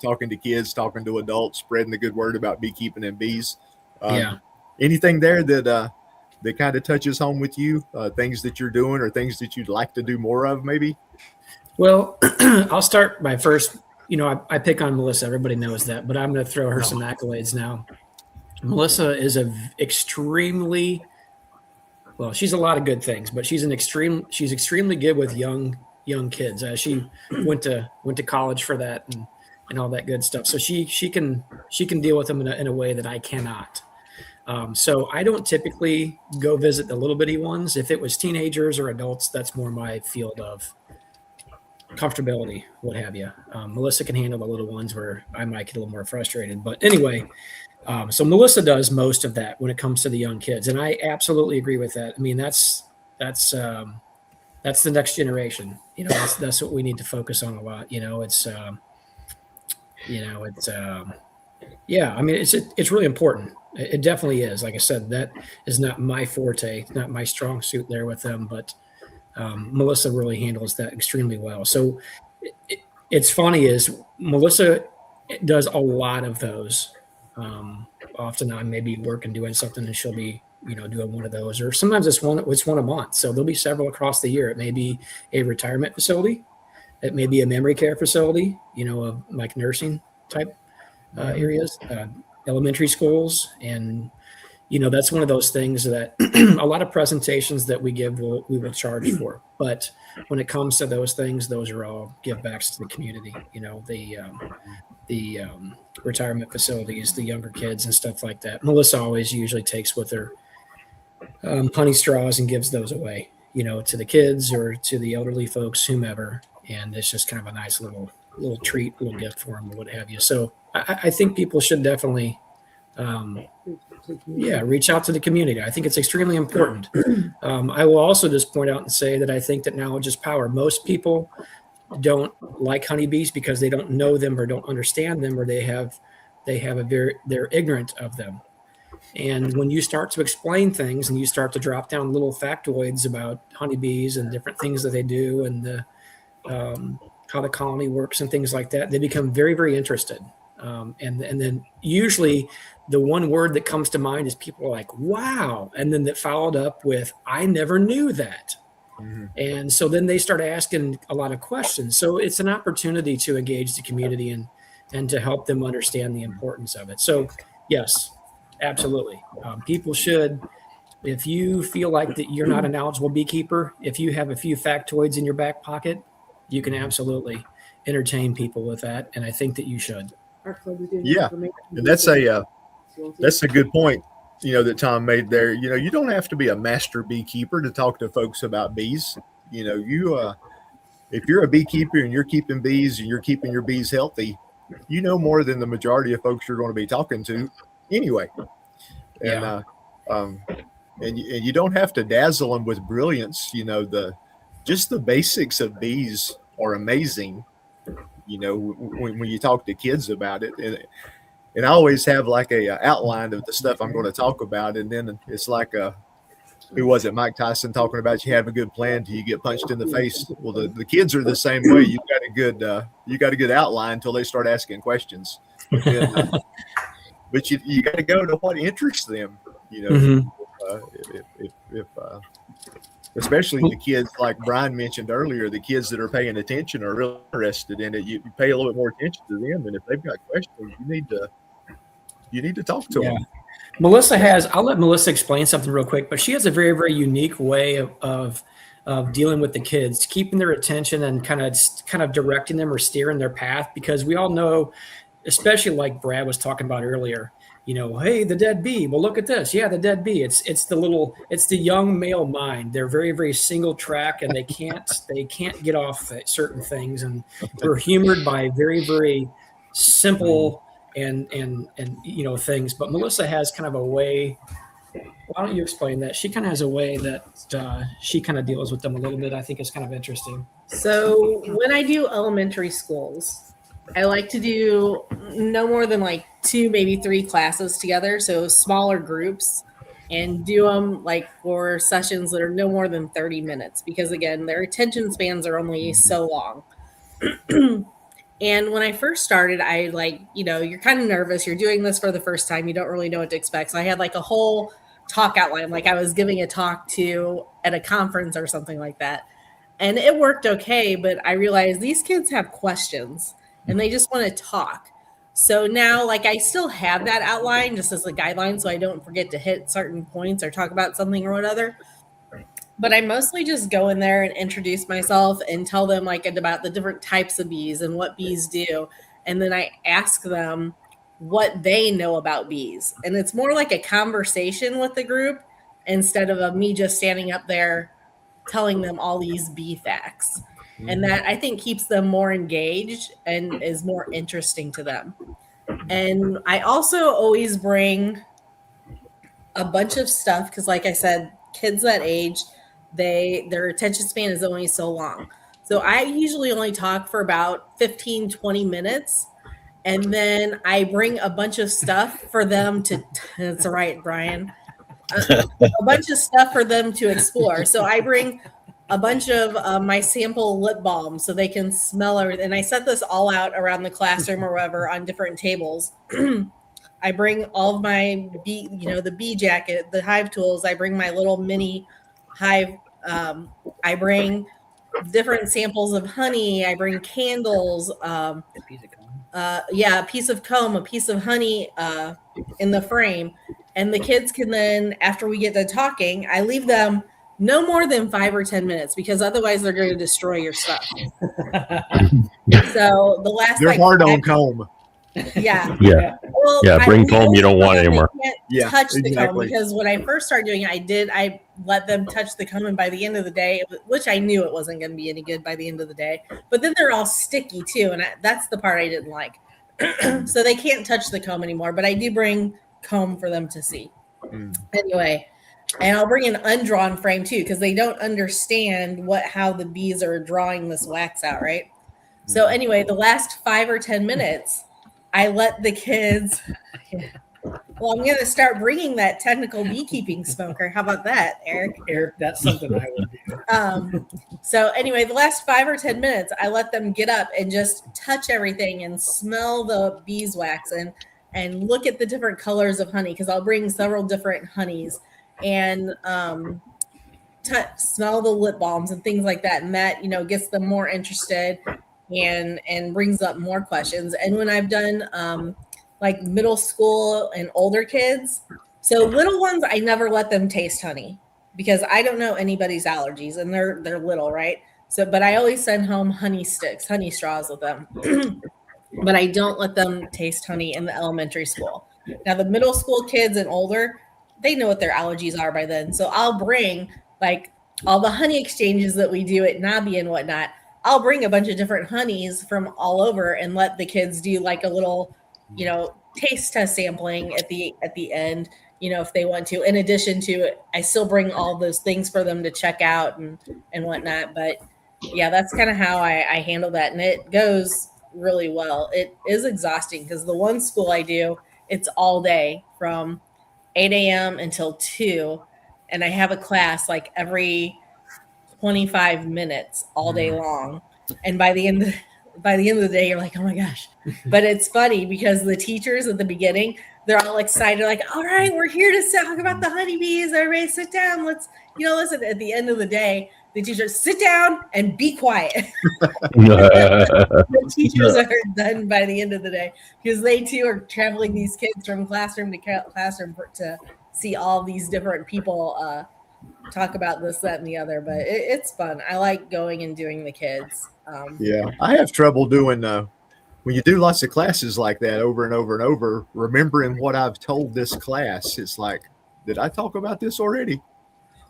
talking to kids, talking to adults, spreading the good word about beekeeping and bees. Anything there that kind of touches home with you, things that you're doing or things that you'd like to do more of, maybe? Well, I'll start by first, I pick on Melissa. Everybody knows that, but I'm going to throw her some accolades now. Melissa is extremely, well, she's a lot of good things, but she's extremely good with young kids. She went to college for that and all that good stuff. So she can deal with them in a way that I cannot. So I don't typically go visit the little bitty ones. If it was teenagers or adults, that's more my field of comfortability, what have you. Melissa can handle the little ones where I might get a little more frustrated. But anyway, so Melissa does most of that when it comes to the young kids, and I absolutely agree with that. I mean, that's the next generation. That's what we need to focus on a lot. Yeah. I mean, it's really important. It definitely is. Like I said, that is not my forte, not my strong suit there with them, but Melissa really handles that extremely well. So it's funny is Melissa does a lot of those. Often I may be working doing something and she'll be, doing one of those, or sometimes it's one a month. So there'll be several across the year. It may be a retirement facility. It may be a memory care facility, of like nursing type areas, elementary schools. And, that's one of those things that a lot of presentations that we give, we will charge for. But when it comes to those things, those are all give backs to the community, the retirement facilities, the younger kids and stuff like that. Melissa always usually takes with her honey straws and gives those away, to the kids or to the elderly folks, whomever. And it's just kind of a nice little treat, little gift for them or what have you. So I think people should definitely, reach out to the community. I think it's extremely important. I will also just point out and say that I think that knowledge is power. Most people don't like honeybees because they don't know them or don't understand them, or they're ignorant of them. And when you start to explain things and you start to drop down little factoids about honeybees and different things that they do and how the colony works and things like that, they become very, very interested. And then usually the one word that comes to mind is people are like, wow. And then that followed up with, I never knew that. Mm-hmm. And so then they start asking a lot of questions. So it's an opportunity to engage the community and to help them understand the importance of it. So yes, absolutely. People should If you feel like that you're not a knowledgeable beekeeper, if you have a few factoids in your back pocket, you can absolutely entertain people with that, and I think that you should. Yeah, and that's a good point, that Tom made there. You don't have to be a master beekeeper to talk to folks about bees. If you're a beekeeper and you're keeping bees and you're keeping your bees healthy, you know more than the majority of folks you're going to be talking to anyway. And Yeah. and you don't have to dazzle them with brilliance. Just the basics of bees are amazing. When you talk to kids about it, and I always have like a outline of the stuff I'm going to talk about, and then it's like who was it? Mike Tyson talking about you have a good plan till you get punched in the face. Well, the kids are the same way. You got a good outline until they start asking questions. But you got to go to what interests them. If especially the kids, like Brian mentioned earlier, the kids that are paying attention are really interested in it. You pay a little bit more attention to them, and if they've got questions, you need to talk to them. I'll let Melissa explain something real quick, but she has a very, very unique way of dealing with the kids, keeping their attention and kind of directing them or steering their path, because we all know, especially like Brad was talking about earlier, hey, the dead bee. Well, look at this. Yeah, the dead bee. It's the young male mind. They're very, very single track, and they can't get off certain things. And we're humored by very, very simple and things. But Melissa has kind of a way. Why don't you explain that? She kind of has a way that she kind of deals with them a little bit. I think it's kind of interesting. So when I do elementary schools, I like to do no more than like 2, maybe 3 classes together. So smaller groups, and do them like for sessions that are no more than 30 minutes, because again, their attention spans are only so long. And when I first started, I you're kind of nervous. You're doing this for the first time. You don't really know what to expect. So I had like a whole talk outline, like I was giving a talk at a conference or something like that. And it worked okay, but I realized these kids have questions and they just want to talk. So now, I still have that outline just as a guideline, so I don't forget to hit certain points or talk about something or whatever. But I mostly just go in there and introduce myself and tell them about the different types of bees and what bees do. And then I ask them what they know about bees. And it's more like a conversation with the group instead of me just standing up there telling them all these bee facts. And that, I think, keeps them more engaged and is more interesting to them. And I also always bring a bunch of stuff because, like I said, kids that age, their attention span is only so long. So I usually only talk for about 15, 20 minutes. And then I bring a bunch of stuff for them to – that's right, Brian. A bunch of stuff for them to explore. So I bring – a bunch of my sample lip balm so they can smell everything. And I set this all out around the classroom or wherever on different tables. I bring all of my bee, the bee jacket, the hive tools. I bring my little mini hive. I bring different samples of honey. I bring candles. A piece of comb, a piece of honey in the frame. And the kids can then, after we get done talking, I leave them no more than 5 or 10 minutes, because otherwise they're going to destroy your stuff. So the last they're hard on comb. Yeah. Well, bring comb you don't want anymore. Touch the comb, because when I first started doing it, I let them touch the comb, and by the end of the day, which I knew it wasn't going to be any good by the end of the day, but then they're all sticky too, and that's the part I didn't like. So they can't touch the comb anymore, but I do bring comb for them to see. Anyway. And I'll bring an undrawn frame too, because they don't understand how the bees are drawing this wax out, right? So anyway, the last 5 or 10 minutes, I let the kids. Well, I'm going to start bringing that technical beekeeping smoker. How about that, Eric? Eric, that's something I would do. So anyway, the last 5 or 10 minutes, I let them get up and just touch everything and smell the beeswax and look at the different colors of honey, because I'll bring several different honeys. And smell the lip balms and things like that, and that gets them more interested and brings up more questions. And when I've done like middle school and older kids, So little ones, I never let them taste honey because I don't know anybody's allergies, and they're little, right? So, but I always send home honey sticks, honey straws with them. But I don't let them taste honey in the elementary school. Now, the middle school kids and older, they know what their allergies are by then. So I'll bring like all the honey exchanges that we do at Nabi and whatnot. I'll bring a bunch of different honeys from all over and let the kids do like a little, taste test sampling at the end, if they want to. In addition to it, I still bring all those things for them to check out and whatnot. But yeah, that's kind of how I handle that. And it goes really well. It is exhausting because the one school I do, it's all day from 8 a.m. until 2. And I have a class like every 25 minutes all day long. And by the end of the day, you're like, oh my gosh. But it's funny because the teachers at the beginning, they're all excited, like, all right, we're here to talk about the honeybees. Everybody sit down. Let's, listen. At the end of the day, the teachers sit down and be quiet. The teachers are done by the end of the day because they too are traveling these kids from classroom to classroom to see all these different people talk about this, that, and the other. But it's fun. I like going and doing the kids. Yeah, I have trouble doing when you do lots of classes like that over and over and over, remembering what I've told this class. It's like, did I talk about this already?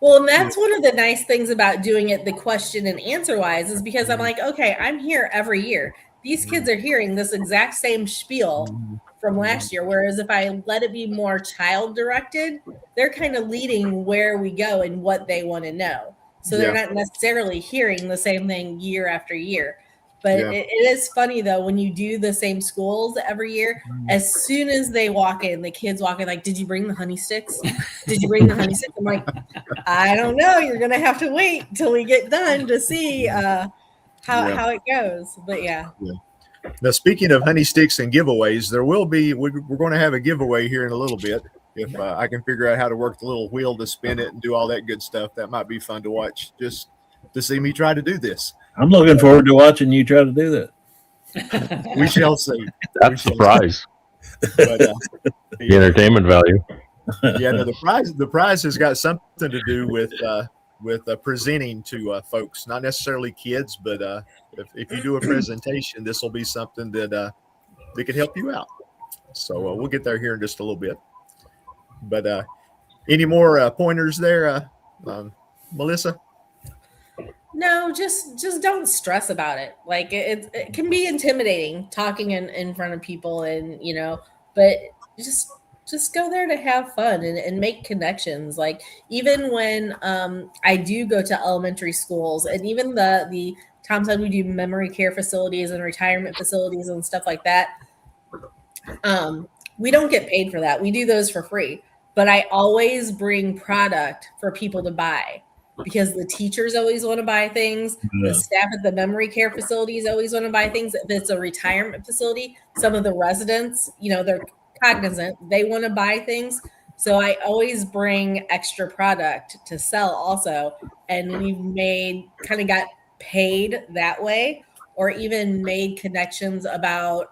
Well, and that's one of the nice things about doing it the question and answer wise is because I'm like, okay, I'm here every year. These kids are hearing this exact same spiel from last year. Whereas if I let it be more child directed, they're kind of leading where we go and what they want to know. So they're not necessarily hearing the same thing year after year. But it is funny, though, when you do the same schools every year, as soon as they walk in, the kids walk in like, did you bring the honey sticks? Did you bring the honey sticks? I'm like, I don't know. You're going to have to wait till we get done to see how it goes. But yeah. Now, speaking of honey sticks and giveaways, there will be, we're going to have a giveaway here in a little bit. If I can figure out how to work the little wheel to spin it and do all that good stuff, that might be fun to watch just to see me try to do this. I'm looking forward to watching you try to do that. We shall see. That's the prize. But, the entertainment value. Yeah, no, the prize has got something to do with presenting to folks, not necessarily kids, but if you do a presentation, this will be something that could help you out. So we'll get there here in just a little bit. But any more pointers there, Melissa? No, just don't stress about it. Like it can be intimidating talking in front of people, and but just go there to have fun and make connections. Like even when I do go to elementary schools, and even the Tom said we do memory care facilities and retirement facilities and stuff like that. We don't get paid for that. We do those for free. But I always bring product for people to buy because the teachers always want to buy things. The staff at the memory care facilities always want to buy things. If it's a retirement facility, some of the residents, they're cognizant. They want to buy things. So I always bring extra product to sell also. And we've got paid that way, or even made connections about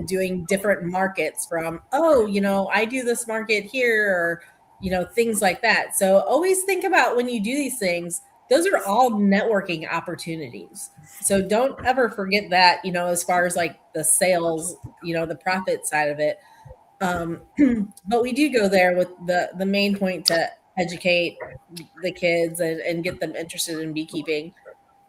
doing different markets from, I do this market here, or, things like that. So always think about when you do these things, those are all networking opportunities. So don't ever forget that, as far as like the sales, the profit side of it. But we do go there with the main point to educate the kids and get them interested in beekeeping.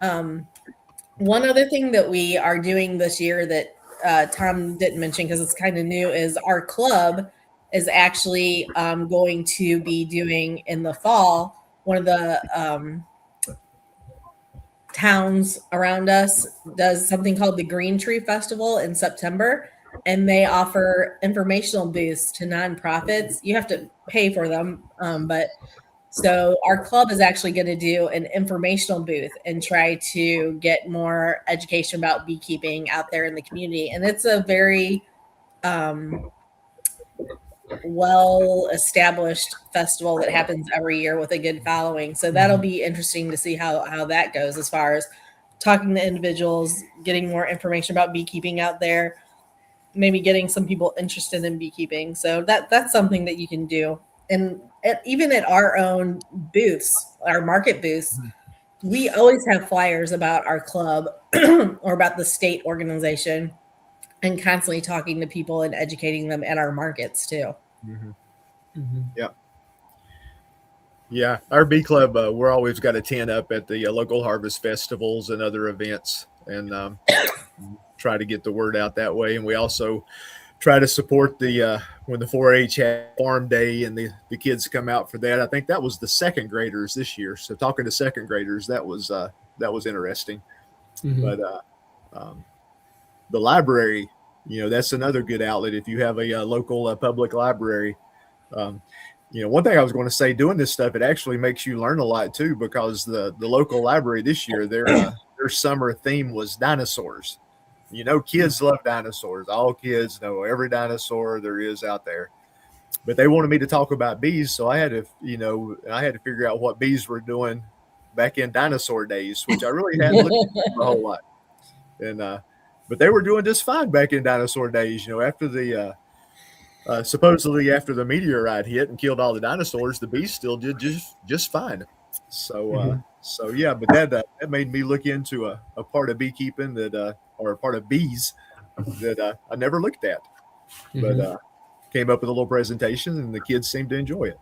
One other thing that we are doing this year that Tom didn't mention because it's kind of new is our club is actually going to be doing in the fall. One of the towns around us does something called the Green Tree Festival in September, and they offer informational booths to nonprofits. You have to pay for them, so our club is actually going to do an informational booth and try to get more education about beekeeping out there in the community. And it's a very well-established festival that happens every year with a good following. So that'll be interesting to see how that goes as far as talking to individuals, getting more information about beekeeping out there, maybe getting some people interested in beekeeping. So that's something that you can do. and even at our own booths, our market booths, we always have flyers about our club or about the state organization, and constantly talking to people and educating them at our markets too. Yeah, our bee club, we're always got a tent up at the local harvest festivals and other events, and try to get the word out that way. And we also try to support the when the 4-H had farm day and the kids come out for that. I think that was the second graders this year. So talking to second graders, that was interesting. But the library, that's another good outlet if you have a local public library. One thing I was going to say, doing this stuff, it actually makes you learn a lot too, because the local library this year, their summer theme was dinosaurs. Kids love dinosaurs. All kids know every dinosaur there is out there. But they wanted me to talk about bees, so I had to figure out what bees were doing back in dinosaur days, which I really hadn't looked at a whole lot. And but they were doing just fine back in dinosaur days. After the supposedly after the meteorite hit and killed all the dinosaurs, the bees still did just fine. So yeah, but that made me look into a part of beekeeping that or a part of bees that I never looked at. But came up with a little presentation, and the kids seemed to enjoy it.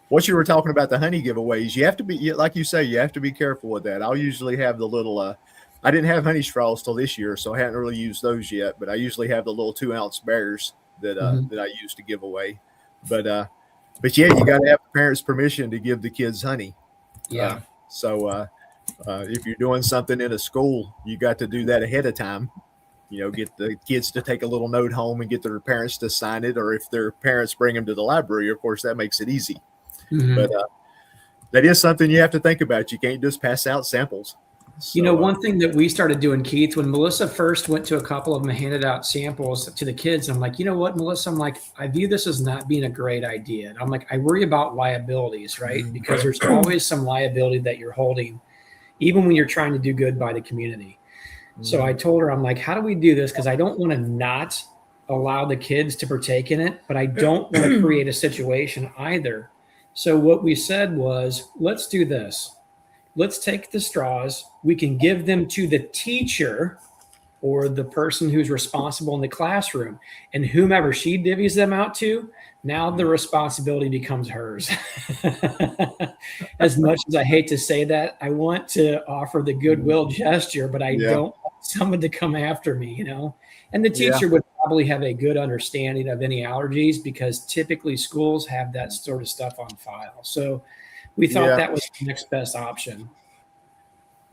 What you were talking about, the honey giveaways, you have to be, like you say, you have to be careful with that. I'll usually have the little I didn't have honey straws till this year, so I hadn't really used those yet, but I usually have the little 2-ounce bears that I use to give away. But yeah, you got to have the parents' permission to give the kids honey. Yeah. So if you're doing something in a school, you got to do that ahead of time. Get the kids to take a little note home and get their parents to sign it, or if their parents bring them to the library, of course, that makes it easy. But that is something you have to think about. You can't just pass out samples. So, one thing that we started doing, Keith, when Melissa first went to a couple of them and handed out samples to the kids, I'm like, you know what, Melissa, I'm like, I view this as not being a great idea. And I'm like, I worry about liabilities, right? Because there's always some liability that you're holding, even when you're trying to do good by the community. So I told her, I'm like, how do we do this? Because I don't want to not allow the kids to partake in it, but I don't want to create a situation either. So what we said was, let's do this. Let's take the straws. We can give them to the teacher or the person who's responsible in the classroom, and whomever she divvies them out to, now the responsibility becomes hers. As much as I hate to say that, I want to offer the goodwill gesture, but I don't want someone to come after me, And the teacher would probably have a good understanding of any allergies, because typically schools have that sort of stuff on file. So we thought that was the next best option.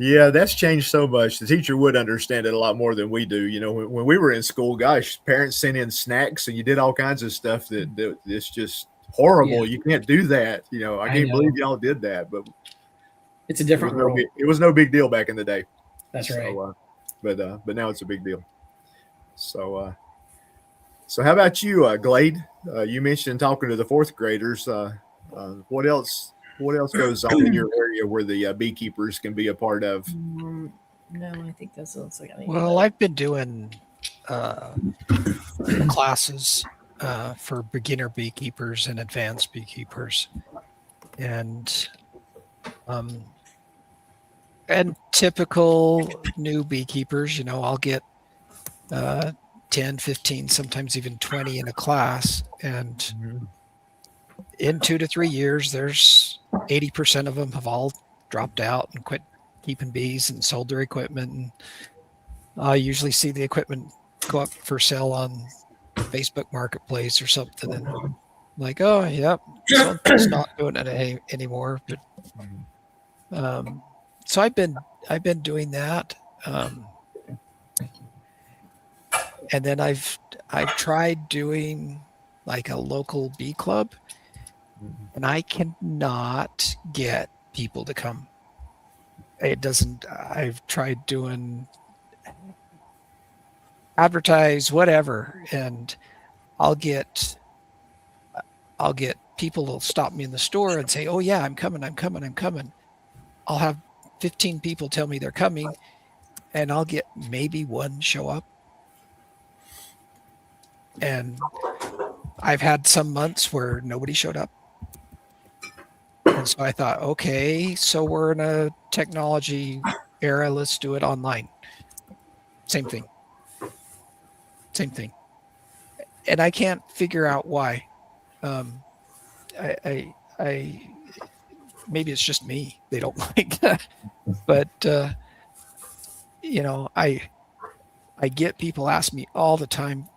Yeah, that's changed so much. The teacher would understand it a lot more than we do. When we were in school, gosh, parents sent in snacks and you did all kinds of stuff that it's just horrible. You can't do that. I can't believe y'all did that, but it's a different world. It was no big deal back in the day. That's right. But now it's a big deal. So how about you, Glade? You mentioned talking to the fourth graders. What else goes on in your area where the beekeepers can be a part of? No, I think this looks like. Well, I've been doing classes for beginner beekeepers and advanced beekeepers, and typical new beekeepers. I'll get 10, 15, sometimes even 20 in a class, and in 2 to 3 years, there's 80% of them have all dropped out and quit keeping bees and sold their equipment. And I usually see the equipment go up for sale on Facebook Marketplace or something, and I'm like, oh, yep, it's not doing it anymore. But so I've been doing that, and then I've tried doing like a local bee club. And I cannot get people to come. I've tried doing advertise, whatever, and I'll get people who'll stop me in the store and say, oh yeah, I'm coming. I'll have 15 people tell me they're coming, and I'll get maybe one show up. And I've had some months where nobody showed up. And so I thought, okay, so we're in a technology era. Let's do it online. Same thing. Same thing. And I can't figure out why. I maybe it's just me. They don't like that. But, you know, I get people ask me all the time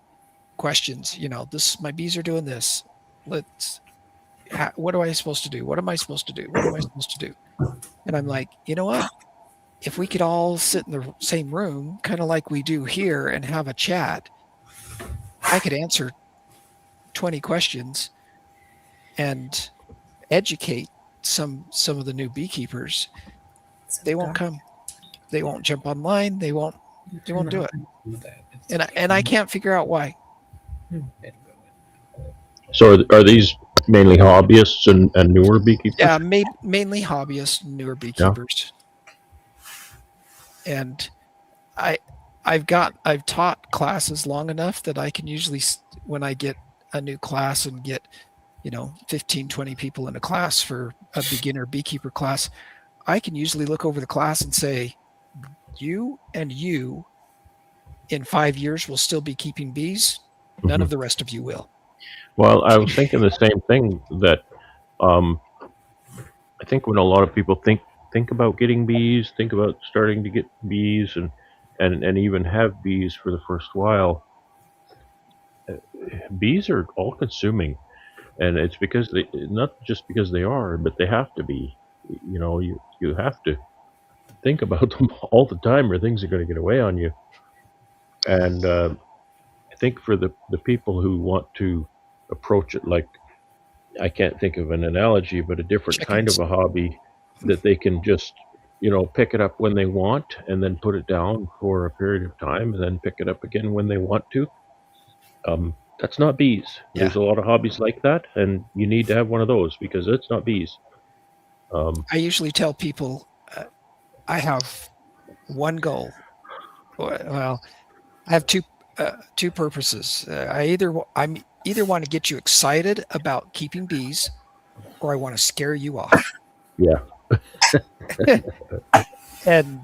questions, you know, my bees are doing this. What am I supposed to do? What am I supposed to do? What am I supposed to do? And I'm like, you know what? If we could all sit in the same room, kind of like we do here, and have a chat, I could answer 20 questions and educate some of the new beekeepers. They won't come. They won't jump online. They won't do it. And I can't figure out why. So are these mainly hobbyists and newer beekeepers? Yeah, mainly hobbyists, newer beekeepers. Yeah. And I've taught classes long enough that I can usually, when I get a new class and get, 15, 20 people in a class for a beginner beekeeper class, I can usually look over the class and say, you and you in 5 years will still be keeping bees. None of the rest of you will. Well, I was thinking the same thing, that I think when a lot of people think about getting bees, think about starting to get bees and even have bees for the first while, bees are all consuming, and it's because not just because they are, but they have to be. You have to think about them all the time, or things are going to get away on you. And I think for the people who want to approach it like, I can't think of an analogy, but a different kind of a hobby, that they can just, pick it up when they want and then put it down for a period of time and then pick it up again when they want to. That's not bees. Yeah. There's a lot of hobbies like that, and you need to have one of those because it's not bees. I usually tell people I have one goal. Well, I have two purposes. I either want to get you excited about keeping bees, or I want to scare you off. Yeah. and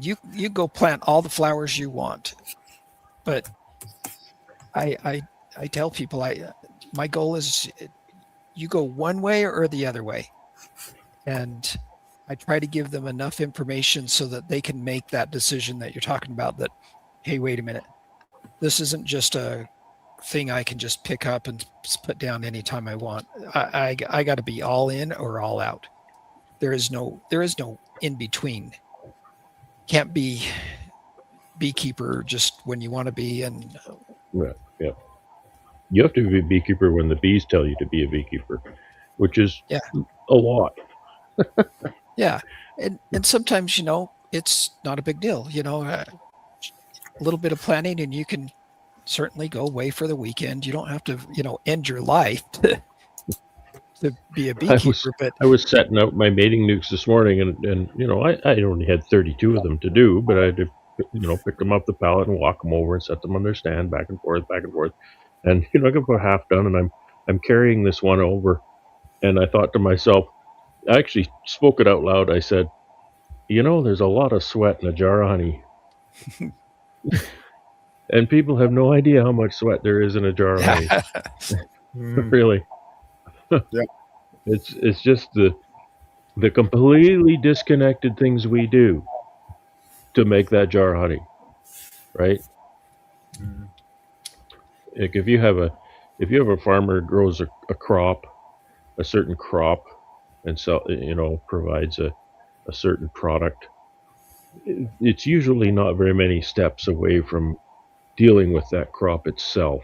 you go plant all the flowers you want, but I tell people my goal is you go one way or the other way, and I try to give them enough information so that they can make that decision that you're talking about, that, hey, wait a minute, this isn't just a thing I can just pick up and put down anytime I want. I got to be all in or all out. There is no in between. Can't be beekeeper just when you want to be. And Right. Yeah. You have to be a beekeeper when the bees tell you to be a beekeeper, which is a lot. Yeah. And sometimes, it's not a big deal, a little bit of planning and you can certainly go away for the weekend. You don't have to, end your life to be a beekeeper. I was setting out my mating nukes this morning, and I only had 32 of them to do, but I had to, pick them off the pallet and walk them over and set them on their stand, back and forth. And, I got about half done, and I'm carrying this one over, and I thought to myself, I actually spoke it out loud. I said, there's a lot of sweat in a jar of honey. And people have no idea how much sweat there is in a jar of honey. Really. Yeah. It's just the completely disconnected things we do to make that jar of honey, right? Like if you have a farmer who grows a certain crop, and provides a certain product, it's usually not very many steps away from dealing with that crop itself.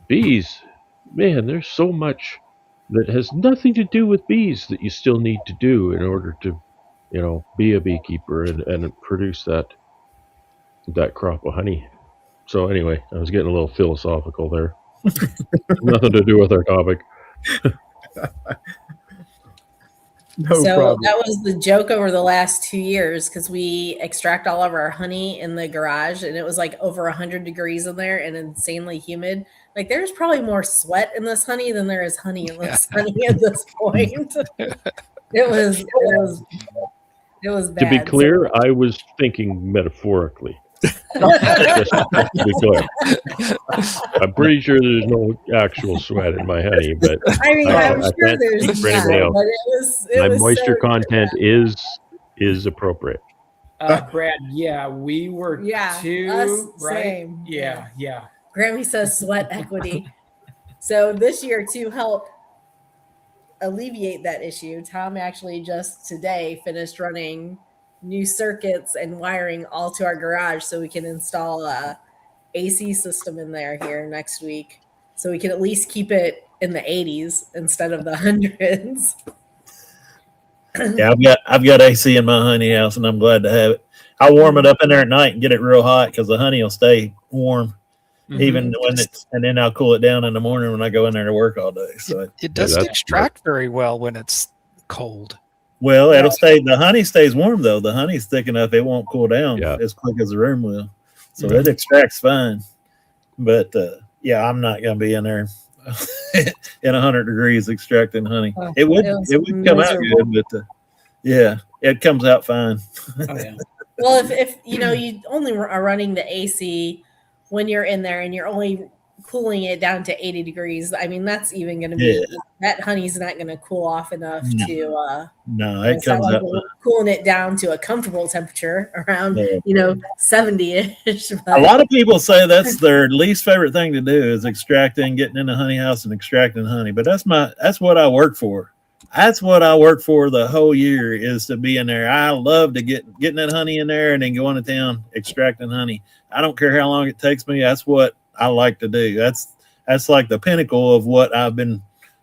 Bees, man, there's so much that has nothing to do with bees that you still need to do in order to, be a beekeeper and produce that crop of honey. So anyway, I was getting a little philosophical there. Nothing to do with our topic. No so problem. that was the joke over the last 2 years, because we extract all of our honey in the garage and it was like over 100 degrees in there and insanely humid. Like there's probably more sweat in this honey than there is honey in this honey at this point. It was bad. To be clear, I was thinking metaphorically. Just to be clear. I'm pretty sure there's no actual sweat in my honey, but I mean, I'm I sure can't there's speak for anybody not, else. but it my was moisture so content bad. is appropriate. Brad, yeah, we were Yeah, too, us, right? same. Yeah. Grammy says sweat equity. So this year, to help alleviate that issue, Tom actually just today finished running new circuits and wiring all to our garage so we can install a AC system in there here next week. So we can at least keep it in the 80s instead of the hundreds. Yeah, I've got AC in my honey house, and I'm glad to have it. I warm it up in there at night and get it real hot because the honey will stay warm, even when it's, and then I'll cool it down in the morning when I go in there to work all day. So It doesn't that's extract very well when it's cold. well, it'll stay. The honey stays warm though. The honey's thick enough; it won't cool down as quick as the room will. So it extracts fine. But yeah, I'm not gonna be in there in 100 degrees extracting honey. It would come out good, but yeah, it comes out fine. Oh, yeah. Well, if you know you only are running the AC when you're in there and you're only cooling it down to 80 degrees, I mean that's even going to be that honey's not going to cool off enough to no, it comes out cooling it down to a comfortable temperature around 70-ish. A lot of people say that's their least favorite thing to do is extracting, getting in the honey house and extracting honey. But that's what I work for. That's what I work for the whole year is to be in there. I love to getting that honey in there and then going to town extracting honey. I don't care how long it takes me. That's what I like to do. That's like the pinnacle of what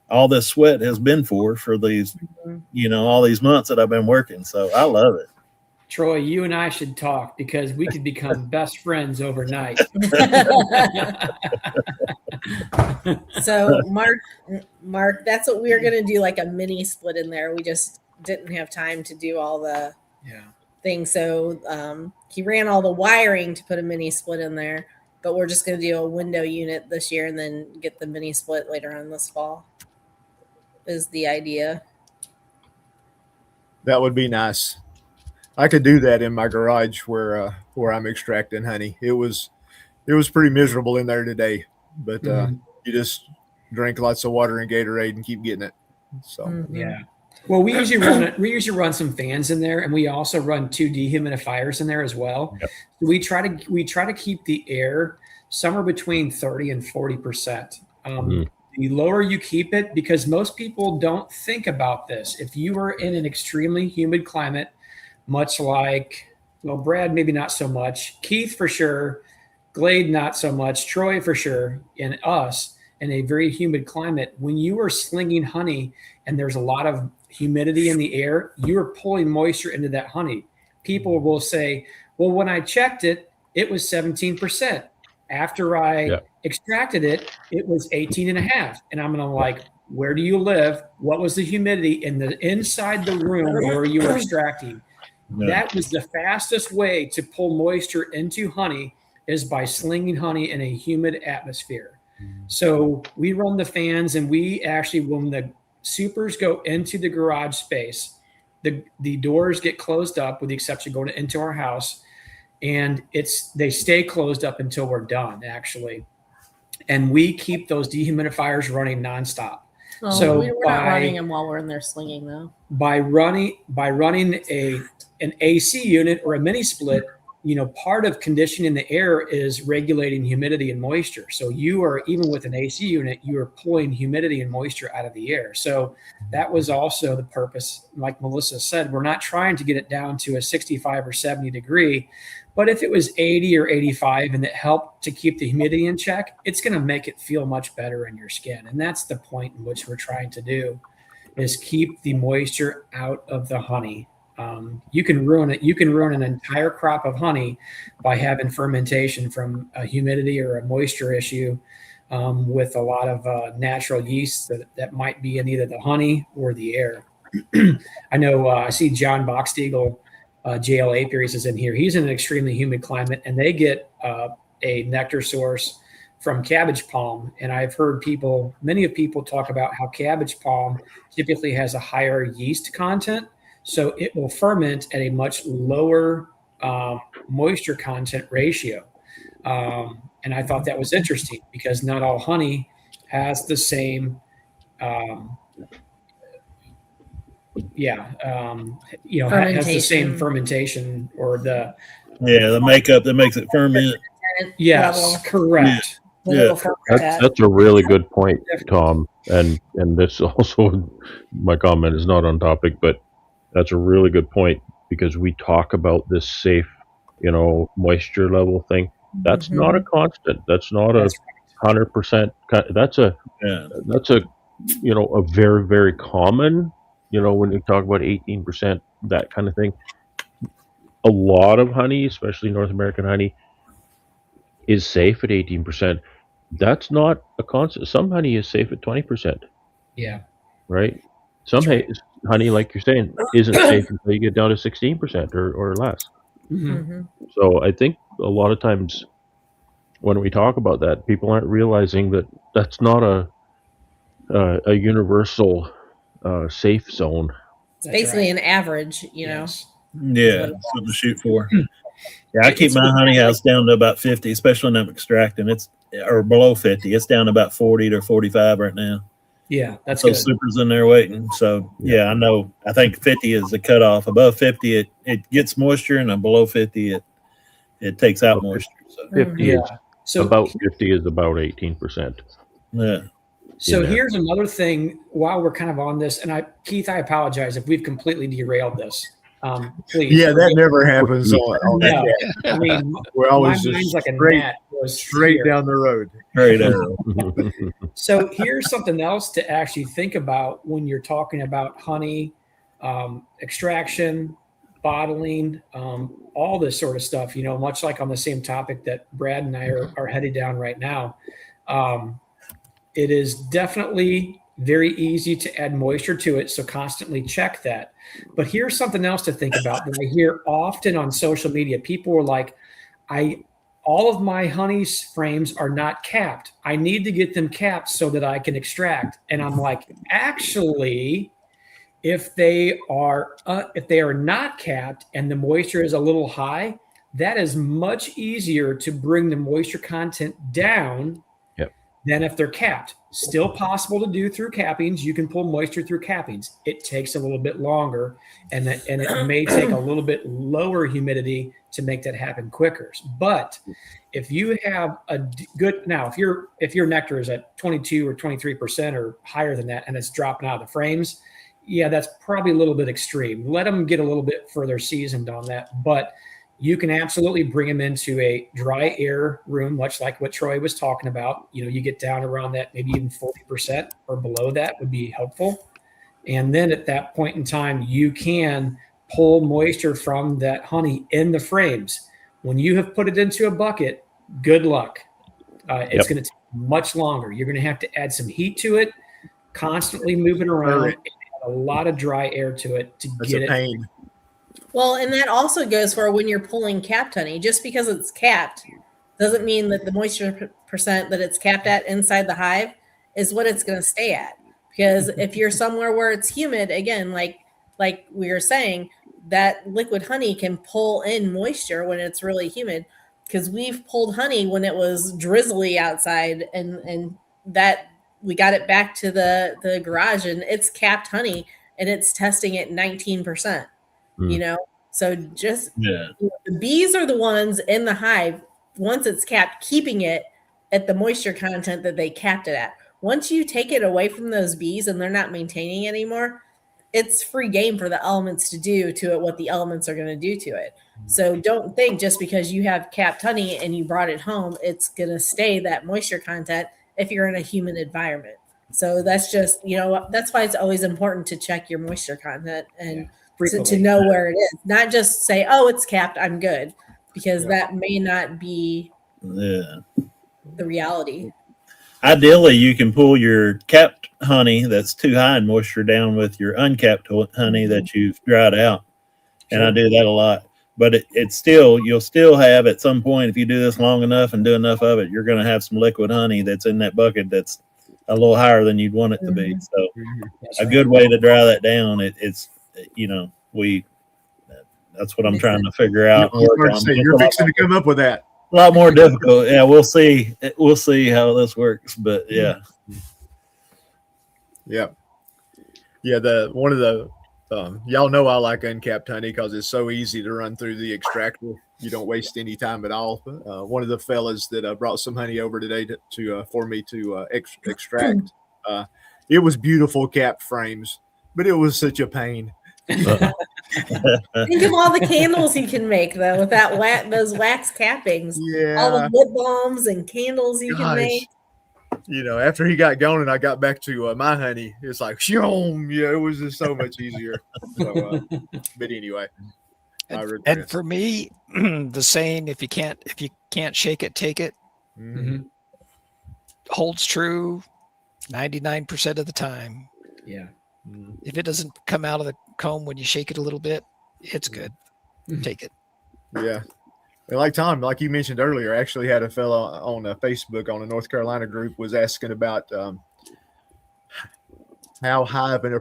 all this sweat has been for these, all these months that I've been working. So I love it. Troy, you and I should talk because we could become best friends overnight. So Mark, that's what we were going to do, like a mini split in there. We just didn't have time to do all the things. So he ran all the wiring to put a mini split in there, but we're just going to do a window unit this year and then get the mini split later on this fall is the idea. That would be nice. I could do that in my garage where I'm extracting honey. It was pretty miserable in there today, but you just drink lots of water and Gatorade and keep getting it. So yeah. Well, we usually run some fans in there, and we also run 2 dehumidifiers in there as well. Yep. We try to keep the air somewhere between 30 and 40%. The lower you keep it, because most people don't think about this. If you are in an extremely humid climate, much like, well, Brad, maybe not so much, Keith for sure, Glade not so much, Troy for sure, and us in a very humid climate, when you are slinging honey and there's a lot of humidity in the air, you are pulling moisture into that honey. People will say, well, when I checked it, it was 17%. After I extracted it, it was 18.5. And I'm going to like, where do you live? What was the humidity in the inside the room where you were extracting? No. That was the fastest way to pull moisture into honey is by slinging honey in a humid atmosphere. So we run the fans, and we actually, when the supers go into the garage space, the doors get closed up with the exception of going into our house, and they stay closed up until we're done, actually. And we keep those dehumidifiers running nonstop. Oh, so we're not running them while we're in there slinging, though. By running an AC unit or a mini split, part of conditioning the air is regulating humidity and moisture. So you are, even with an AC unit, you are pulling humidity and moisture out of the air. So that was also the purpose. Like Melissa said, we're not trying to get it down to a 65 or 70 degree, but if it was 80 or 85 and it helped to keep the humidity in check, it's going to make it feel much better in your skin. And that's the point in which we're trying to do, is keep the moisture out of the honey. You can ruin it. You can ruin an entire crop of honey by having fermentation from a humidity or a moisture issue with a lot of natural yeast that might be in either the honey or the air. I know I see John Boxteagle, JL Apiaries is in here. He's in an extremely humid climate, and they get a nectar source from cabbage palm, and I've heard many people talk about how cabbage palm typically has a higher yeast content, so it will ferment at a much lower moisture content ratio. And I thought that was interesting because not all honey has the same, has the same fermentation or the makeup that makes it ferment. yes, level. correct. Yeah. That's a really good point, Tom. And this also, my comment is not on topic, but that's a really good point because we talk about this safe, moisture level thing. That's not a constant. That's not a 100%. That's a a very, very common. When you talk about 18%, that kind of thing. A lot of honey, especially North American honey, is safe at 18%. That's not a constant. Some honey is safe at 20%. Yeah. Right? Some honey, like you're saying, isn't safe until you get down to 16% or less. Mm-hmm. So I think a lot of times when we talk about that, people aren't realizing that that's not a universal safe zone. It's basically an average, Yes. Yeah, something to shoot for. Yeah, I keep my honey house down to about 50, especially when I'm extracting. Or below 50. It's down to about 40 to 45 right now. Yeah, that's so good. Supers in there waiting. So yeah, I know. I think 50 is the cutoff. Above 50, it gets moisture, and below 50, it takes out moisture. So 50 is about 50 is about 18%. Yeah. So here's another thing while we're kind of on this, and Keith, I apologize if we've completely derailed this. Please. Yeah, that never happens on No, that. I mean, We're always my just mind's like a straight, gnat goes straight here. down the road. So here's something else to actually think about when you're talking about honey, extraction, bottling, all this sort of stuff, much like on the same topic that Brad and I are headed down right now. It is definitely very easy to add moisture to it, so constantly check that. But here's something else to think about that I hear often on social media. People are like, all of my honey frames are not capped. I need to get them capped so that I can extract. And I'm like, actually, if they are not capped and the moisture is a little high, that is much easier to bring the moisture content down than if they're capped. Still possible to do through cappings. You can pull moisture through cappings. It takes a little bit longer, and it may take a little bit lower humidity to make that happen quicker. But if you have a good if your nectar is at 22 or 23% or higher than that, and it's dropping out of the frames, that's probably a little bit extreme. Let them get a little bit further seasoned on that, but you can absolutely bring them into a dry air room, much like what Troy was talking about. You get down around that, maybe even 40% or below that would be helpful. And then at that point in time, you can pull moisture from that honey in the frames. When you have put it into a bucket, good luck. It's going to take much longer. You're going to have to add some heat to it, constantly move it around, and add a lot of dry air to it to get it. Pain. Well, and that also goes for when you're pulling capped honey. Just because it's capped doesn't mean that the moisture percent that it's capped at inside the hive is what it's going to stay at. Because if you're somewhere where it's humid, again, like we were saying, that liquid honey can pull in moisture when it's really humid. Because we've pulled honey when it was drizzly outside, and that we got it back to the garage, and it's capped honey, and it's testing at 19%. So just the bees are the ones in the hive, once it's capped, keeping it at the moisture content that they capped it at. Once you take it away from those bees and they're not maintaining anymore, it's free game for the elements to do to it what the elements are going to do to it. So don't think just because you have capped honey and you brought it home, it's going to stay that moisture content if you're in a humid environment. So that's just, that's why it's always important to check your moisture content and to know where it is. Not just say, oh, it's capped, I'm good, because that may not be the reality. Ideally, you can pull your capped honey that's too high in moisture down with your uncapped honey that you've dried out. And I do that a lot. but it's still, you'll still have at some point, if you do this long enough and do enough of it, you're going to have some liquid honey that's in that bucket that's a little higher than you'd want it to be. So That's a right. good way to dry that down, it's, you know, that's what I'm trying to figure out. And work on. You're fixing to come up with that. A lot more difficult. Yeah, we'll see. We'll see how this works. But yeah. Yeah. One of the y'all know I like uncapped honey because it's so easy to run through the extractor. You don't waste any time at all. One of the fellas that brought some honey over today for me to extract. It was beautiful capped frames, but it was such a pain. Think of all the candles you can make though with those wax cappings. Yeah. All the lip balms and candles you can make. You know, after he got going and I got back to my honey, it's like, shoom, yeah, it was just so much easier. So, but anyway, and for me, the saying, if you can't shake it, take it, holds true 99% of the time. Yeah. If it doesn't come out of the comb when you shake it a little bit, it's good. Take it. Yeah. And like Tom, like you mentioned earlier, I actually had a fellow on Facebook on a North Carolina group was asking about how high of a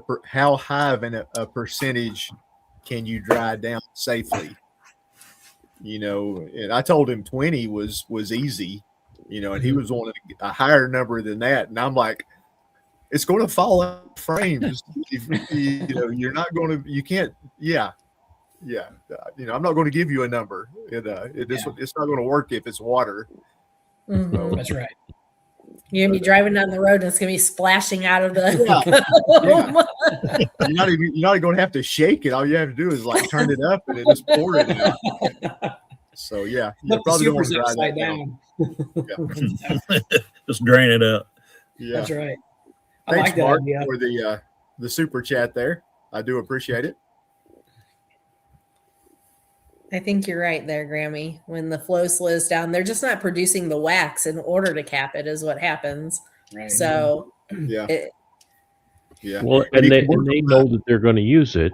percentage can you dry down safely? You know, and I told him 20 was easy, you know, and he was wanting a higher number than that. And I'm like, it's going to fall out of frames. You know, you're not going to, you can't, yeah. You know, I'm not going to give you a number. It's not going to work if it's water. So, that's right. You're gonna be driving down the road and it's gonna be splashing out of the. You're not going to have to shake it. All you have to do is like turn it up and it just pour it out. So yeah, you probably don't want to dry that down. Just drain it up. Yeah, that's right. I Thanks, like that Mark, idea. for the super chat there. I do appreciate it. I think you're right there, Grammy. When the flow slows down, they're just not producing the wax in order to cap it, is what happens. Right. So, yeah. Well, and they know that they're going to use it.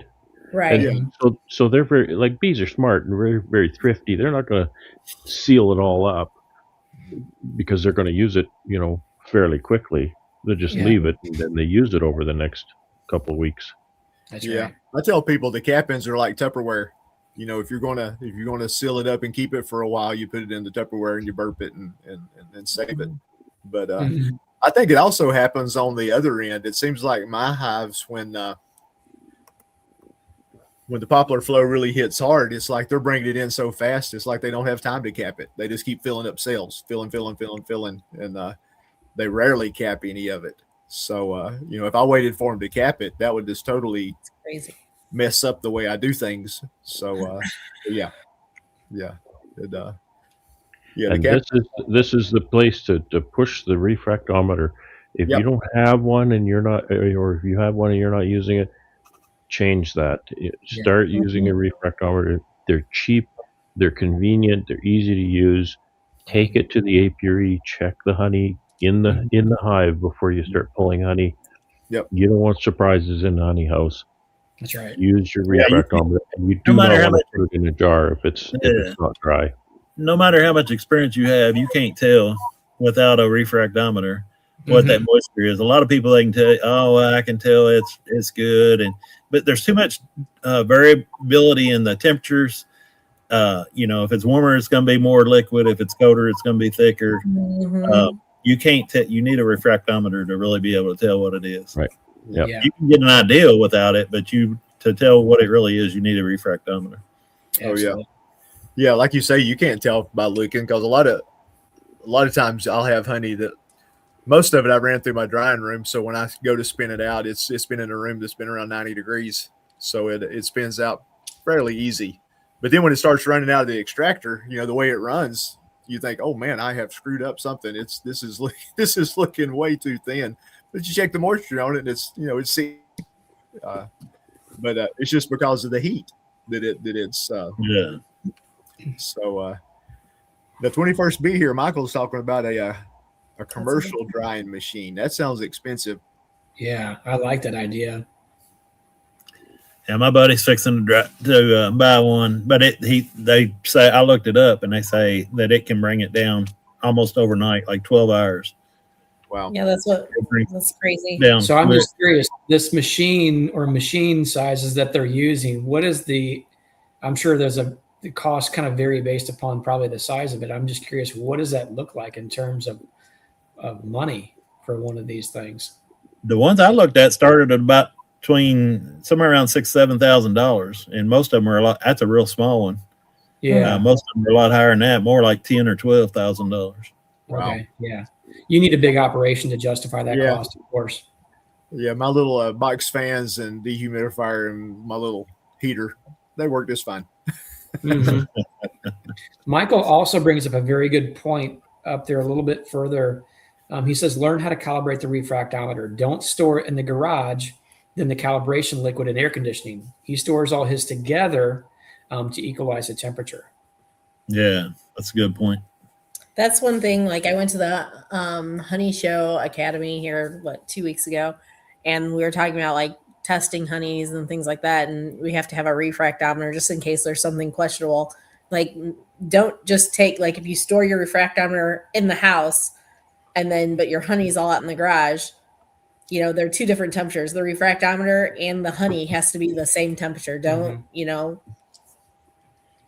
Right. And so they're very, like, bees are smart and very, very thrifty. They're not going to seal it all up because they're going to use it, you know, fairly quickly. They just leave it and then they use it over the next couple of weeks. That's right. I tell people the cap-ins are like Tupperware. You know, if you're gonna seal it up and keep it for a while, you put it in the Tupperware and you burp it and save it. But I think it also happens on the other end. It seems like my hives when the poplar flow really hits hard, it's like they're bringing it in so fast. It's like they don't have time to cap it. They just keep filling up cells, filling, and they rarely cap any of it. So you know, if I waited for them to cap it, that would just totally crazy. Mess up the way I do things. So yeah. And this is the place to push the refractometer. If you don't have one and you're not, or if you have one and you're not using it, change that. Start using a refractometer. They're cheap, they're convenient, they're easy to use. Take it to the apiary, check the honey in the hive before you start pulling honey. Yep. You don't want surprises in the honey house. That's right. Use your refractometer, and you do not want to put it in a jar if it's not dry. No matter how much experience you have, you can't tell without a refractometer what that moisture is. A lot of people, they can tell, I can tell it's good, but there's too much variability in the temperatures. You know, if it's warmer, it's going to be more liquid. If it's colder, it's going to be thicker. You can't you need a refractometer to really be able to tell what it is. Right. Yep. Yeah. You can get an idea without it, but to tell what it really is, you need a refractometer. Absolutely. Yeah, like you say, you can't tell by looking because a lot of times I'll have honey that most of it I ran through my drying room. So when I go to spin it out, it's been in a room that's been around 90 degrees, so it spins out fairly easy. But then when it starts running out of the extractor, you know, the way it runs, you think, oh man, I have screwed up something. This is looking way too thin. But you check the moisture on it, and it's, you know, it's but it's just because of the heat that it's So the 21st bee here, Michael's talking about a commercial drying machine. That sounds expensive. Yeah, I like that idea. Yeah, my buddy's fixing to buy one, but they say, I looked it up and they say that it can bring it down almost overnight, like 12 hours. Wow. Yeah, that's crazy. Down. So I'm just curious, this machine or machine sizes that they're using, what is I'm sure the cost kind of vary based upon probably the size of it. I'm just curious, what does that look like in terms of money for one of these things? The ones I looked at started at about between somewhere around $6,000-7,000, and most of them are a lot. That's a real small one. Yeah. Most of them are a lot higher than that, more like $10,000 or $12,000. Wow. Okay. Yeah. You need a big operation to justify that Yeah. cost, of course. Yeah, my little box fans and dehumidifier and my little heater, they work just fine. Mhm. Michael also brings up a very good point up there a little bit further. He says, learn how to calibrate the refractometer. Don't store it in the garage, then the calibration liquid and air conditioning. He stores all his together to equalize the temperature. Yeah, that's a good point. That's one thing. Like I went to the Honey Show Academy here, 2 weeks ago, and we were talking about like testing honeys and things like that. And we have to have a refractometer just in case there's something questionable. Like, don't just take, like, if you store your refractometer in the house but your honey's all out in the garage, they're two different temperatures. The refractometer and the honey has to be the same temperature. Don't,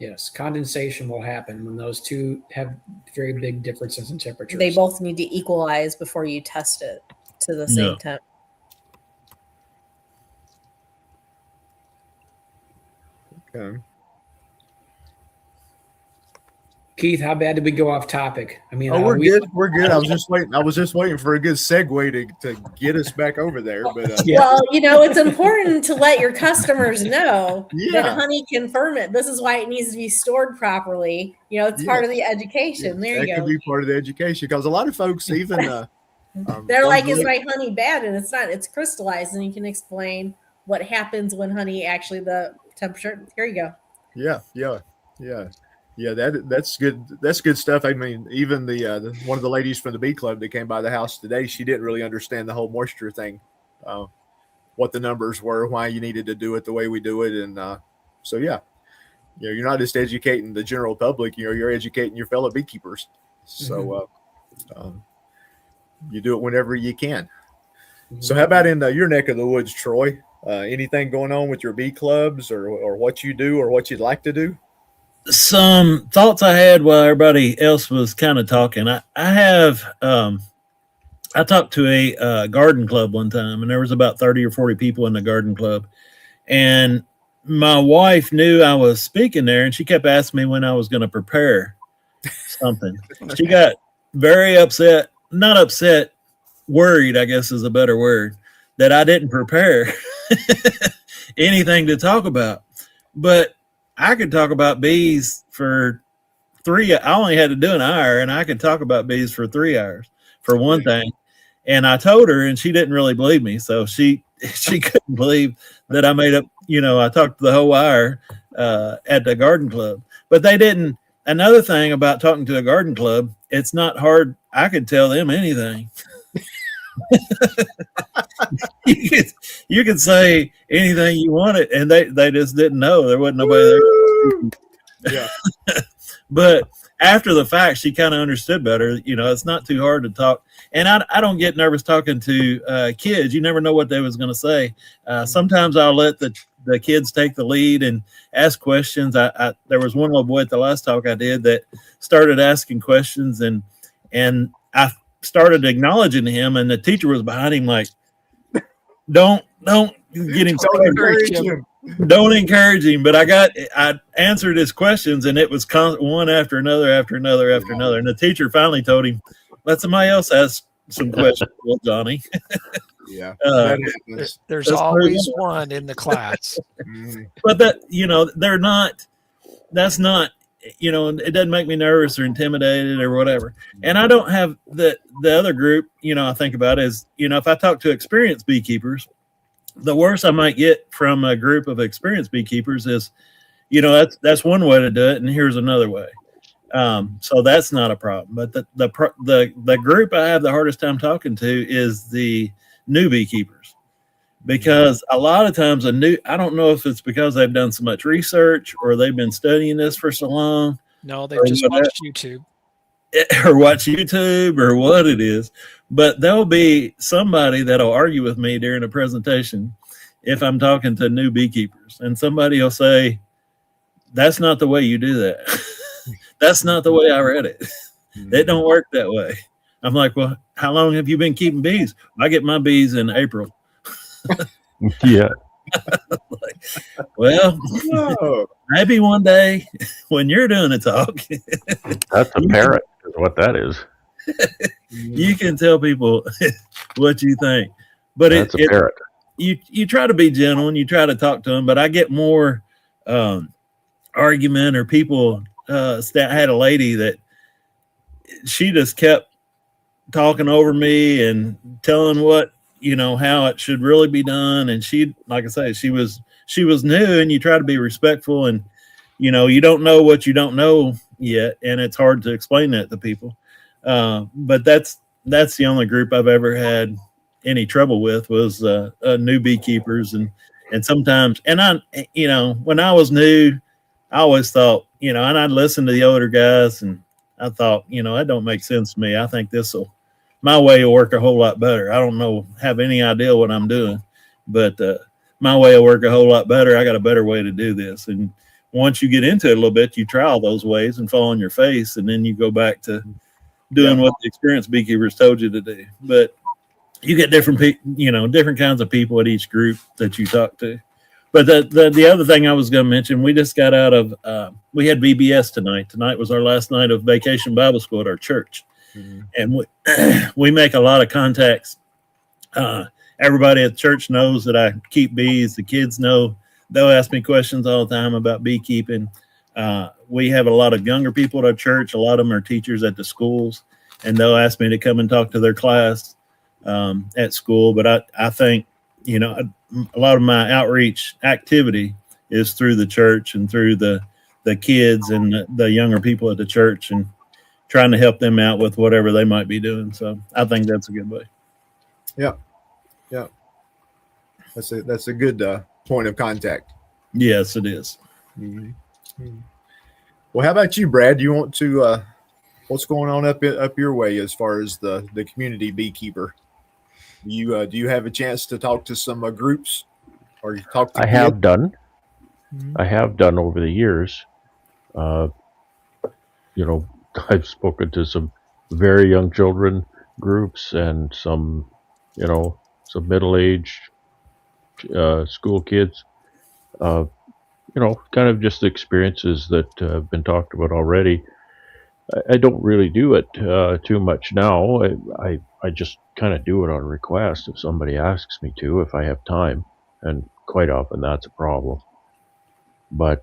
Yes, condensation will happen when those two have very big differences in temperatures. They both need to equalize before you test it to the same temp. Okay. Keith, how bad did we go off topic? I mean, we're good. We're good. I was just waiting for a good segue to get us back over there. But Yeah. Well, it's important to let your customers know Yeah. that honey can ferment. This is why it needs to be stored properly. It's part of the education. There you that go. could be part of the education, because a lot of folks even They're like, is my honey bad? And it's not. It's crystallized, and you can explain what happens when honey actually the temperature. Here you go. Yeah, that's good. That's good stuff. I mean, even the one of the ladies from the bee club that came by the house today, she didn't really understand the whole moisture thing, what the numbers were, why you needed to do it the way we do it, and so yeah, you're not just educating the general public. You're educating your fellow beekeepers. So you do it whenever you can. So how about in your neck of the woods, Troy? Anything going on with your bee clubs, or what you do, or what you'd like to do? Some thoughts I had while everybody else was kind of talking. I talked to a garden club one time, and there was about 30 or 40 people in the garden club. And my wife knew I was speaking there, and she kept asking me when I was going to prepare something. She got very upset, not upset, worried, I guess is a better word, that I didn't prepare anything to talk about. But I could talk about bees for I only had to do an hour, and I could talk about bees for 3 hours for one thing. And I told her, and she didn't really believe me. So she couldn't believe that I made up, I talked the whole hour at the garden club. But they didn't. Another thing about talking to a garden club, it's not hard. I could tell them anything. You could say anything you wanted, and they just didn't know. There wasn't nobody there. Yeah. But after the fact, she kind of understood better. It's not too hard to talk. And I don't get nervous talking to kids. You never know what they was going to say. Sometimes I'll let the kids take the lead and ask questions. There was one little boy at the last talk I did that started asking questions, and I started acknowledging him, and the teacher was behind him like, don't get him started. Don't encourage him. But I answered his questions, and it was one after another, and the teacher finally told him, let somebody else ask some questions. Well, Johnny. Yeah. There's always one in the class. But they're not, that's not, it doesn't make me nervous or intimidated or whatever. And I don't have the other group, I think about is, if I talk to experienced beekeepers, the worst I might get from a group of experienced beekeepers is, that's one way to do it, and here's another way. So that's not a problem. But the group I have the hardest time talking to is the new beekeepers, because a lot of times I don't know if it's because they've done so much research or they've been studying this for so long. No, they've just watched YouTube. Or watch YouTube or what it is. But there'll be somebody that'll argue with me during a presentation if I'm talking to new beekeepers, and somebody will say, that's not the way you do that. That's not the way I read it. It don't work that way. I'm like, well, how long have you been keeping bees? I get my bees in April. Yeah. Well, Oh, maybe one day when you're doing a talk, That's a parrot, is what that is. you can tell people what you think. But That's a parrot. you try to be gentle and you try to talk to them, but I get more argument or people. I had a lady that she just kept talking over me and telling what, how it should really be done. And she, like I say, she was new, and you try to be respectful, and you don't know what you don't know yet, and it's hard to explain that to people. But that's the only group I've ever had any trouble with was new beekeepers, and sometimes, and I, when I was new, I always thought, and I'd listen to the older guys, and I thought, that don't make sense to me. I think my way will work a whole lot better. I don't have any idea what I'm doing, but my way will work a whole lot better. I got a better way to do this. And once you get into it a little bit, you try all those ways and fall on your face, and then you go back to doing what the experienced beekeepers told you to do. But you get different kinds of people at each group that you talk to. But the other thing I was going to mention, we just got out of, we had VBS tonight. Tonight was our last night of Vacation Bible School at our church. Mm-hmm. And we make a lot of contacts. Everybody at church knows that I keep bees. The kids know. They'll ask me questions all the time about beekeeping. We have a lot of younger people at our church. A lot of them are teachers at the schools, and they'll ask me to come and talk to their class at school. But I think, a lot of my outreach activity is through the church and through the kids and the younger people at the church, and trying to help them out with whatever they might be doing. So I think that's a good way. Yeah. That's a good point of contact. Yes, it is. Mm-hmm. Well, how about you, Brad? Do you want to? What's going on up your way as far as the community beekeeper? Do you have a chance to talk to some groups, or you talk to? I have done. Mm-hmm. I have done over the years. I've spoken to some very young children groups and some middle-aged school kids. Kind of just the experiences that have been talked about already. I don't really do it too much now. I just kind of do it on request if somebody asks me to, if I have time, and quite often that's a problem. But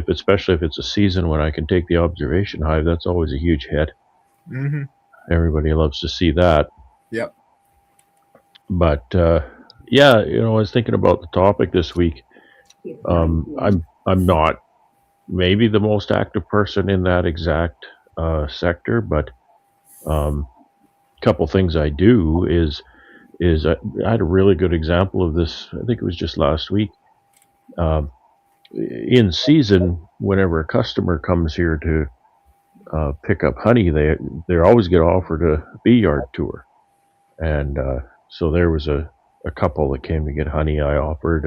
especially if it's a season when I can take the observation hive, that's always a huge hit. Mm-hmm. Everybody loves to see that. Yep. But I was thinking about the topic this week. I'm not maybe the most active person in that exact sector, but a couple things I do is I had a really good example of this. I think it was just last week. In season, whenever a customer comes here to pick up honey, they always get offered a bee yard tour, and so there was a couple that came to get honey. I offered,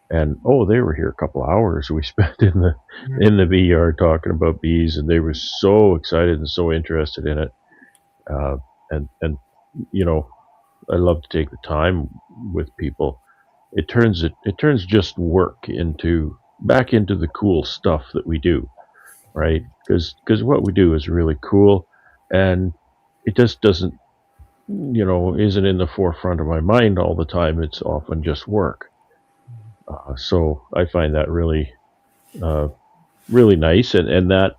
and they were here a couple hours we spent in the bee yard talking about bees, and they were so excited and so interested in it. And I love to take the time with people. It turns just work back into the cool stuff that we do, right? Because what we do is really cool, and it just doesn't, isn't in the forefront of my mind all the time. It's often just work. So I find that really, really nice, and that,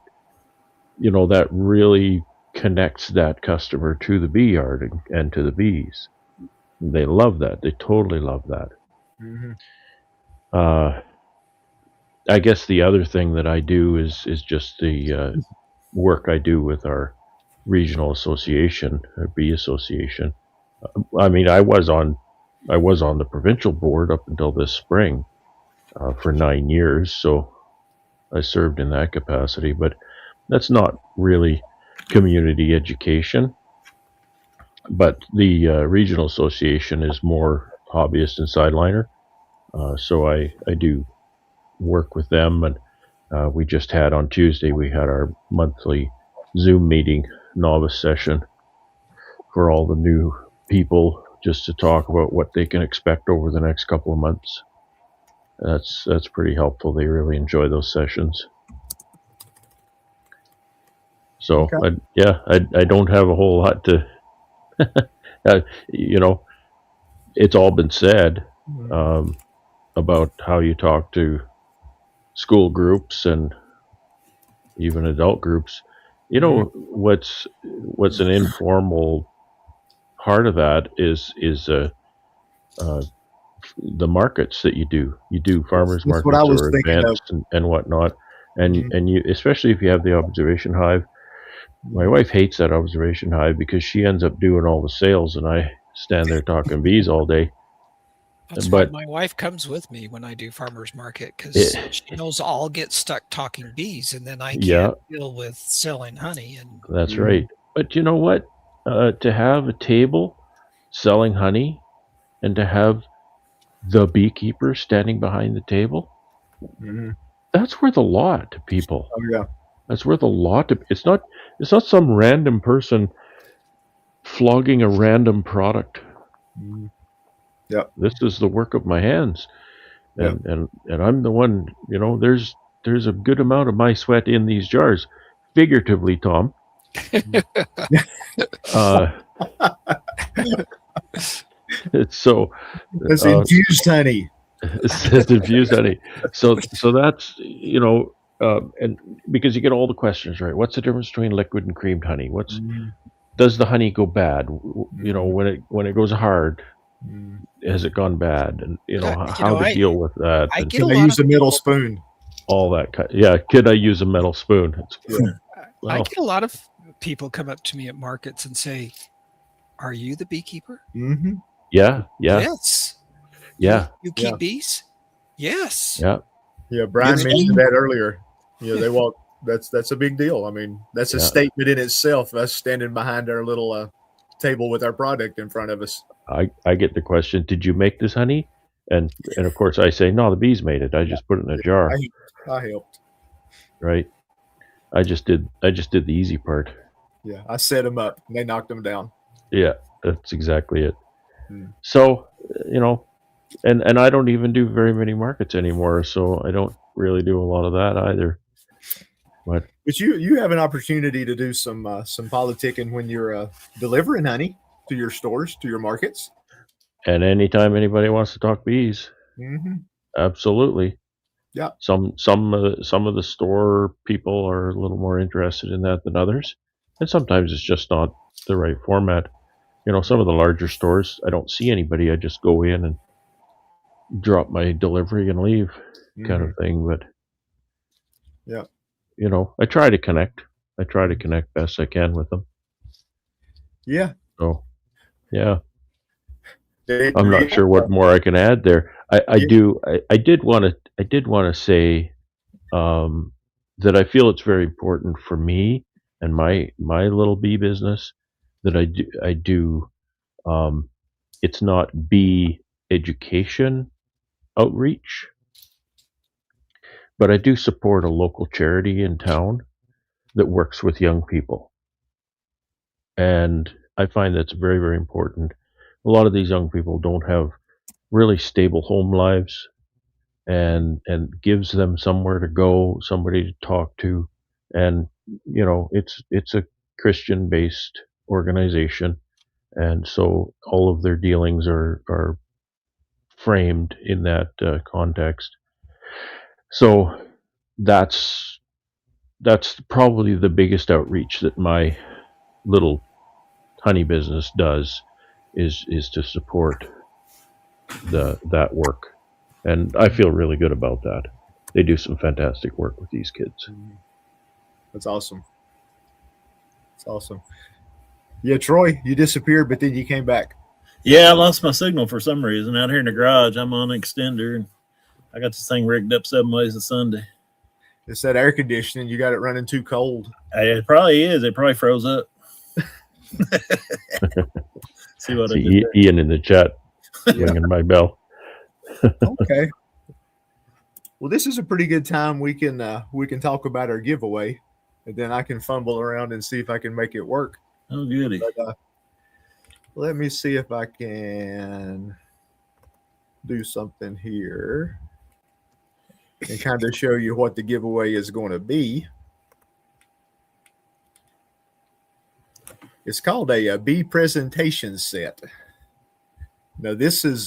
that really connects that customer to the bee yard and to the bees. They love that. They totally love that. Mm-hmm. I guess the other thing that I do is just the work I do with our regional association, our bee association. I mean, I was on I was on the provincial board up until this spring for 9 years, so I served in that capacity. But that's not really community education. But the regional association is more hobbyist and sideliner, so I do work with them. And we just had on Tuesday, we had our monthly Zoom meeting, novice session, for all the new people, just to talk about what they can expect over the next couple of months. That's pretty helpful. They really enjoy those sessions. So Okay. I don't have a whole lot to, you know, it's all been said about how you talk to school groups and even adult groups. You know, what's an informal part of that is the markets that you do. You do farmers That's what I markets was or thinking of. events and whatnot, and you, especially if you have the observation hive. My wife hates that observation hive because she ends up doing all the sales, and I stand there talking bees all day. That's But why my wife comes with me when I do farmers market, because it, she knows I'll get stuck talking bees, and then I yeah, can't deal with selling honey. And that's right. But you know what? To have a table selling honey and to have the beekeeper standing behind the table, that's worth a lot to people. Oh yeah. That's worth a lot to. It's not some random person flogging a random product. Yep. This is the work of my hands, Yep. and I'm the one. You know, there's a good amount of my sweat in these jars, figuratively, Tom. It's so It's infused honey. it's infused honey. So that's, you know, and because you get all the questions, right? What's the difference between liquid and creamed honey? Does the honey go bad? You know, when it goes hard, has it gone bad? And you know how to deal with that. I And get Can a I lot use of a middle spoon? all that kind. Yeah, could I use a metal spoon? I Well, get a lot of people come up to me at markets and say, "Are you the beekeeper?" Mm-hmm. yeah, Yes. yeah, You keep Yeah. bees? Yes. yeah. Yeah, Brian Yes. mentioned that earlier. You know, they walk. That's a big deal. I mean, that's a Yeah. statement in itself. Us standing behind our little table with our product in front of us. I get the question, did you make this honey? And of course I say, no, the bees made it. I just put it in a jar, I helped. right? I just did the easy part. Yeah, I set them up and they knocked them down. Yeah, that's exactly it. Hmm. So, you know, and I don't even do very many markets anymore, so I don't really do a lot of that either. But you have an opportunity to do some politicking when you're delivering honey to your stores, to your markets. and anytime anybody wants to talk bees, absolutely. Yeah. Some of the store people are a little more interested in that than others, and sometimes it's just not the right format. You know, some of the larger stores, I don't see anybody. I just go in and drop my delivery and leave, kind of thing. But yeah, you know, I try to connect. I try to connect best I can with them. Yeah. So, yeah. I'm not sure what more I can add there. I did want to say that I feel it's very important for me and my little bee business that I do. It's not bee education outreach, but I do support a local charity in town that works with young people, and I find that's very, very important. A lot of these young people don't have really stable home lives, and gives them somewhere to go, somebody to talk to, and you know, it's a Christian based organization, and so all of their dealings are framed in that context. So that's probably the biggest outreach that my little honey business does, is to support that work, and I feel really good about that. They do some fantastic work with these kids. That's awesome. It's awesome. Yeah, Troy, you disappeared, but then you came back. Yeah, I lost my signal for some reason out here in the garage. I'm on an extender, and I got this thing rigged up 7 ways a Sunday. It's that air conditioning. You got it running too cold. It probably is. It probably froze up. See what I did there? Ian in the chat ringing my bell. Okay. Well, this is a pretty good time. We can talk about our giveaway, and then I can fumble around and see if I can make it work. Oh, goody. But let me see if I can do something here and kind of show you what the giveaway is going to be. It's called a bee presentation set. Now, this is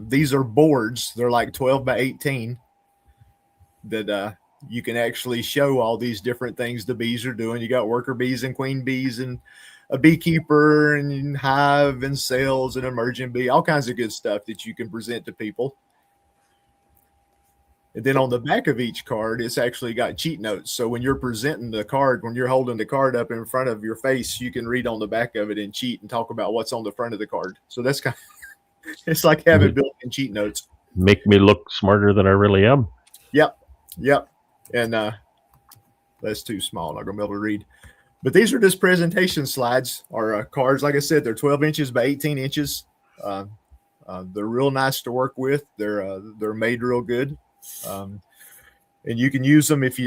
these are boards. They're like 12 by 18 that you can actually show all these different things the bees are doing. You got worker bees and queen bees and a beekeeper and hive and cells and emergent bee, all kinds of good stuff that you can present to people. And then on the back of each card, it's actually got cheat notes. So when you're presenting the card, when you're holding the card up in front of your face, you can read on the back of it and cheat and talk about what's on the front of the card. So that's kind of, it's like having built-in cheat notes. Make me look smarter than I really am. Yep. And that's too small. Not going to be able to read. But these are just presentation slides or cards. Like I said, they're 12 inches by 18 inches. They're real nice to work with. They're made real good. And you can use them if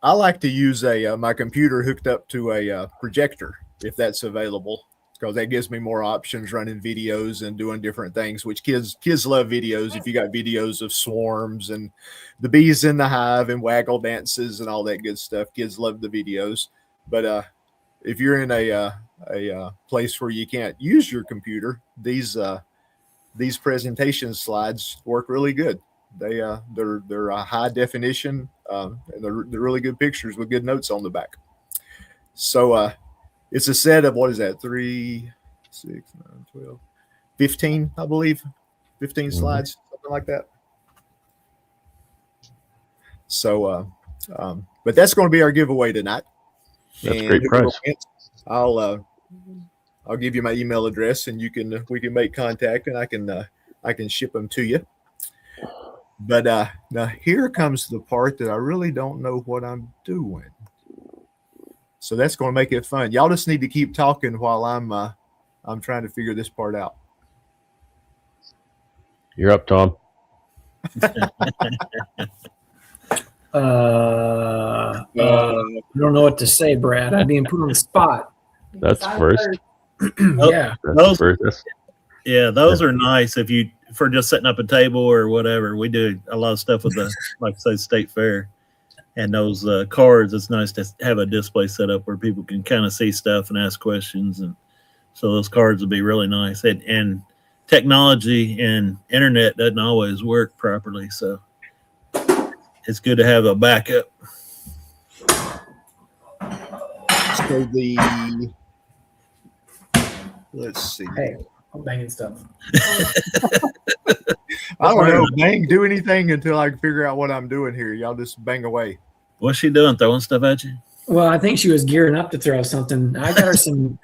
I like to use my computer hooked up to a projector, if that's available, because that gives me more options running videos and doing different things, which kids love videos. If you got videos of swarms and the bees in the hive and waggle dances and all that good stuff, kids love the videos. But if you're in a place where you can't use your computer, these presentation slides work really good. They're a high definition, and they're really good pictures with good notes on the back. So it's a set of, what is that, 3, 6, 9, 12, 15, I believe, 15 slides, something like that. So, but that's going to be our giveaway tonight. That's a great prize. I'll give you my email address, and we can make contact, and I can ship them to you. But now here comes the part that I really don't know what I'm doing. So that's going to make it fun. Y'all just need to keep talking while I'm trying to figure this part out. You're up, Tom. I don't know what to say, Brad. I'm being put on the spot. That's first. Yeah. Those, First. yeah, those are nice for just setting up a table or whatever. We do a lot of stuff with the, like I say, state fair. And those cards, it's nice to have a display set up where people can kind of see stuff and ask questions. And so those cards would be really nice. And technology and internet doesn't always work properly. So it's good to have a backup. So let's see. Hey, I'm banging stuff. I don't know. Bang, do anything until I can figure out what I'm doing here. Y'all just bang away. What's she doing? Throwing stuff at you? Well, I think she was gearing up to throw something. I got her some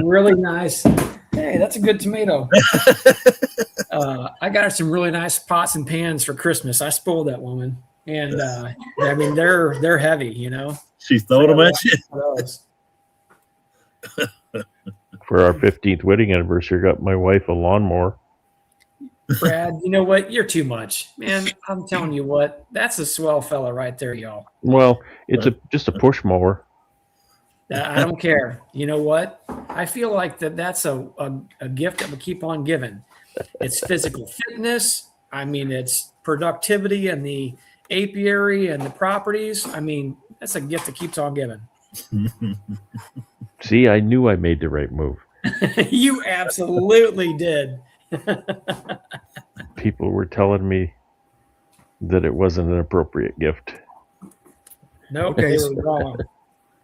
really nice. Hey, that's a good tomato. I got her some really nice pots and pans for Christmas. I spoiled that woman, and I mean they're heavy, you know. She's throwing them at you. For our 15th wedding anniversary, I got my wife a lawnmower. Brad, you know what? You're too much, man. I'm telling you what. That's a swell fella right there, y'all. Well, it's just a push mower. I don't care. You know what? I feel like that's a gift that will keep on giving. It's physical fitness. I mean, it's productivity and the apiary and the properties. I mean, that's a gift that keeps on giving. See, I knew I made the right move. You absolutely did. People were telling me that it wasn't an appropriate gift. No, Okay. they were wrong.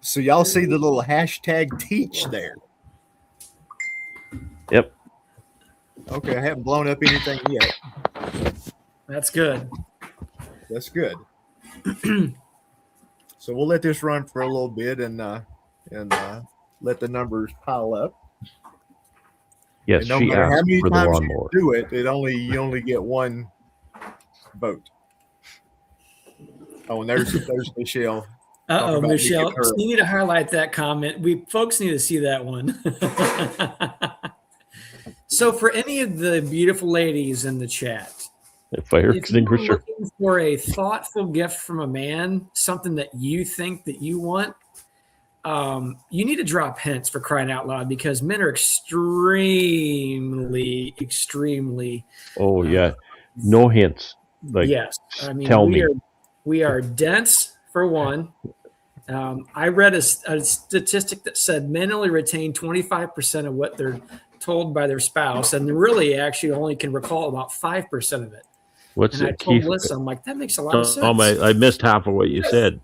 So y'all see the little hashtag teach there. Yep. Okay, I haven't blown up anything yet. That's good. That's good. So we'll let this run for a little bit and let the numbers pile up. Yes, And no she matter how asked many for the times you lawnmower. do it, you only get one vote. Oh, and there's Michelle. Talk about me Michelle, getting her. you need to highlight that comment. We folks need to see that one. So, for any of the beautiful ladies in the chat, A fire if you are extinguisher. looking for a thoughtful gift from a man, something that you think that you want, you need to drop hints, for crying out loud, because men are extremely. Oh yeah, no hints. Like, Yes, I mean tell me. we are dense for one. I read a statistic that said men only retain 25% of what they're told by their spouse, and really actually only can recall about 5% of it. What's And I it, told Keith? Melissa, I'm like, that makes a lot of sense. I missed half of what you said.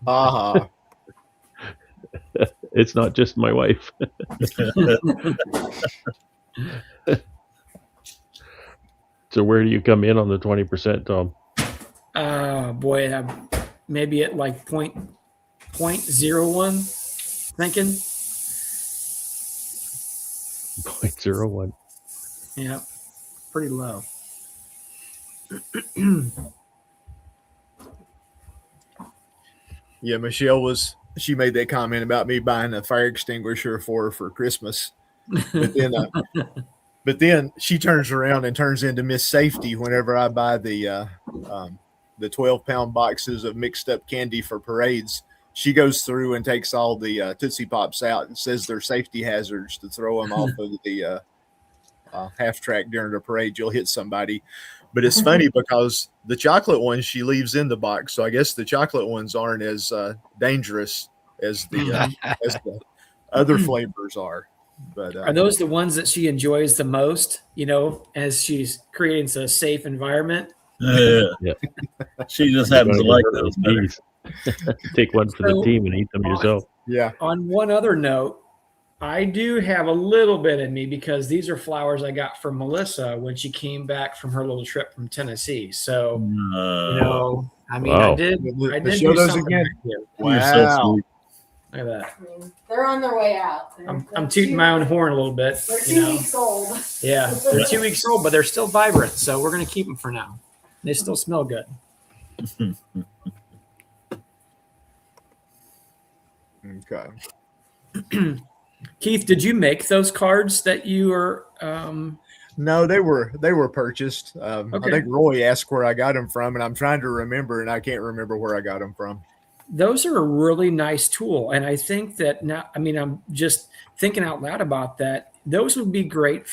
Aha. It's not just my wife. So where do you come in on the 20%, Tom? Boy, maybe at like 0.01, thinking. 0.01. Yeah, pretty low. Yeah, Michelle she made that comment about me buying a fire extinguisher for her for Christmas. But then she turns around and turns into Miss Safety whenever I buy the 12-pound boxes of mixed up candy for parades. She goes through and takes all the Tootsie Pops out and says they're safety hazards to throw them off of the half track during the parade. You'll hit somebody. But it's funny because the chocolate ones she leaves in the box, so I guess the chocolate ones aren't as dangerous as the other flavors are. But are those the ones that she enjoys the most? You know, as she's creating a safe environment. Yeah. She just happens to like those better. Take one for the team and eat them yourself. Yeah. On one other note, I do have a little bit in me because these are flowers I got from Melissa when she came back from her little trip from Tennessee. So, you know, I mean, Wow. I did show do those something again. back here. You're so sweet. Look at that. I mean, they're on their way out. I'm tooting my own horn a little bit. They're you 2 know. weeks old. Yeah, they're 2 weeks old, but they're still vibrant. So we're going to keep them for now. They still smell good. Okay. Keith, did you make those cards that you are? No, they were purchased. I Okay. think Roy asked where I got them from, and I'm trying to remember, and I can't remember where I got them from. Those are a really nice tool, and I think that now. I mean, I'm just thinking out loud about that. Those would be great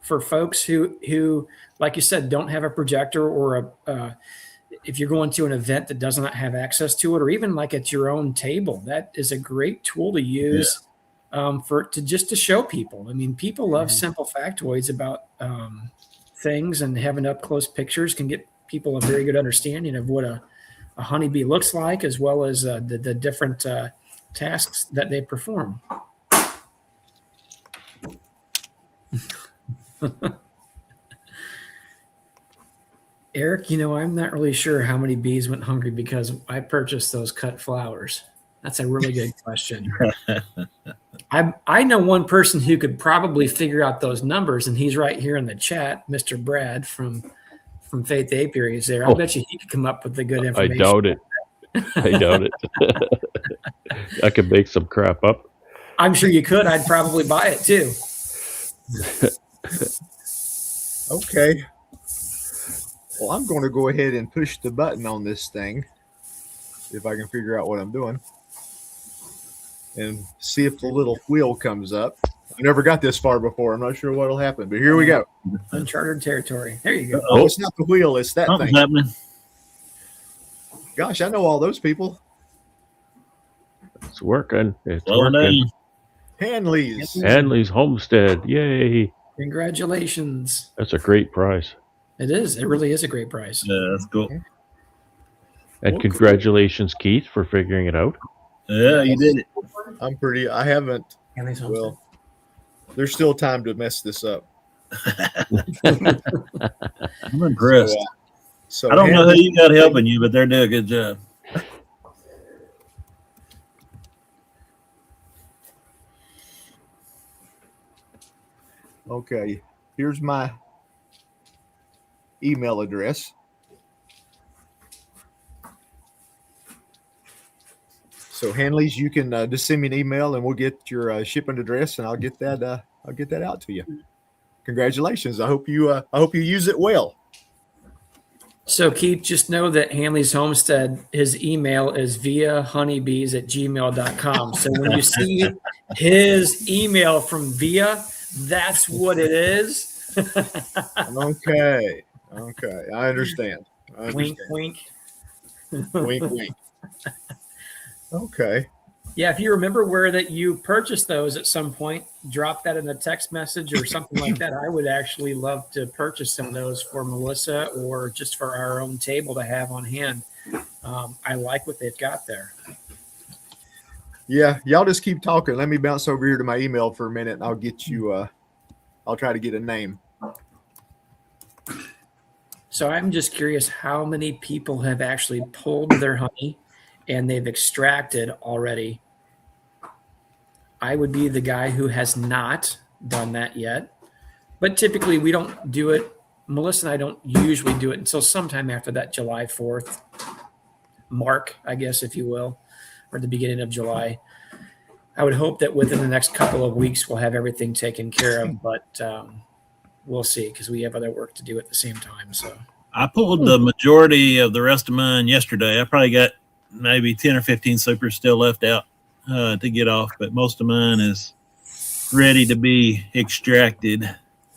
for folks who, like you said, don't have a projector or if you're going to an event that does not have access to it, or even like at your own table. That is a great tool to use. Yeah. To show people. I mean, people love simple factoids about things, and having up close pictures can get people a very good understanding of what a honeybee looks like, as well as the different tasks that they perform. Eric, I'm not really sure how many bees went hungry because I purchased those cut flowers. That's a really good question. I know one person who could probably figure out those numbers, and he's right here in the chat, Mr. Brad from Faith Apiary is there. I bet you he could come up with the good information. I doubt it. I doubt it. I could make some crap up. I'm sure you could. I'd probably buy it too. Okay. Well, I'm going to go ahead and push the button on this thing, if I can figure out what I'm doing, and see if the little wheel comes up. I never got this far before. I'm not sure what'll happen, but here we go. Uncharted territory. There you go. Oh, it's not the wheel. It's that Something's thing. happening. Gosh, I know all those people. It's working. It's Slowing working. down. Hanley's. Hanley's Homestead. Yay. Congratulations. That's a great prize. It is. It really is a great prize. Yeah, that's cool. And congratulations, Keith, for figuring it out. Yeah, you did it. I haven't. Well, there's still time to mess this up. I'm impressed. So I don't know who you got helping you, but they're doing a good job. Okay. Here's my email address. So Hanley's, you can just send me an email and we'll get your shipping address and I'll get that out to you. Congratulations. I hope you use it well. So Keith, just know that Hanley's Homestead, his email is viahoneybees@gmail.com. So when you see his email from Via, that's what it is. Okay. I understand. Wink, wink. Wink, wink. Okay. Yeah, if you remember where that you purchased those at some point, drop that in a text message or something like that. I would actually love to purchase some of those for Melissa or just for our own table to have on hand. I like what they've got there. Yeah, y'all just keep talking. Let me bounce over here to my email for a minute and I'll get you I'll try to get a name. So I'm just curious how many people have actually pulled their honey and they've extracted already. I would be the guy who has not done that yet, but typically we don't do it. Melissa and I don't usually do it until sometime after that July 4th mark, I guess, if you will, or the beginning of July. I would hope that within the next couple of weeks, we'll have everything taken care of, but we'll see because we have other work to do at the same time. So I pulled the majority of the rest of mine yesterday. I probably got maybe 10 or 15 supers still left out to get off, but most of mine is ready to be extracted.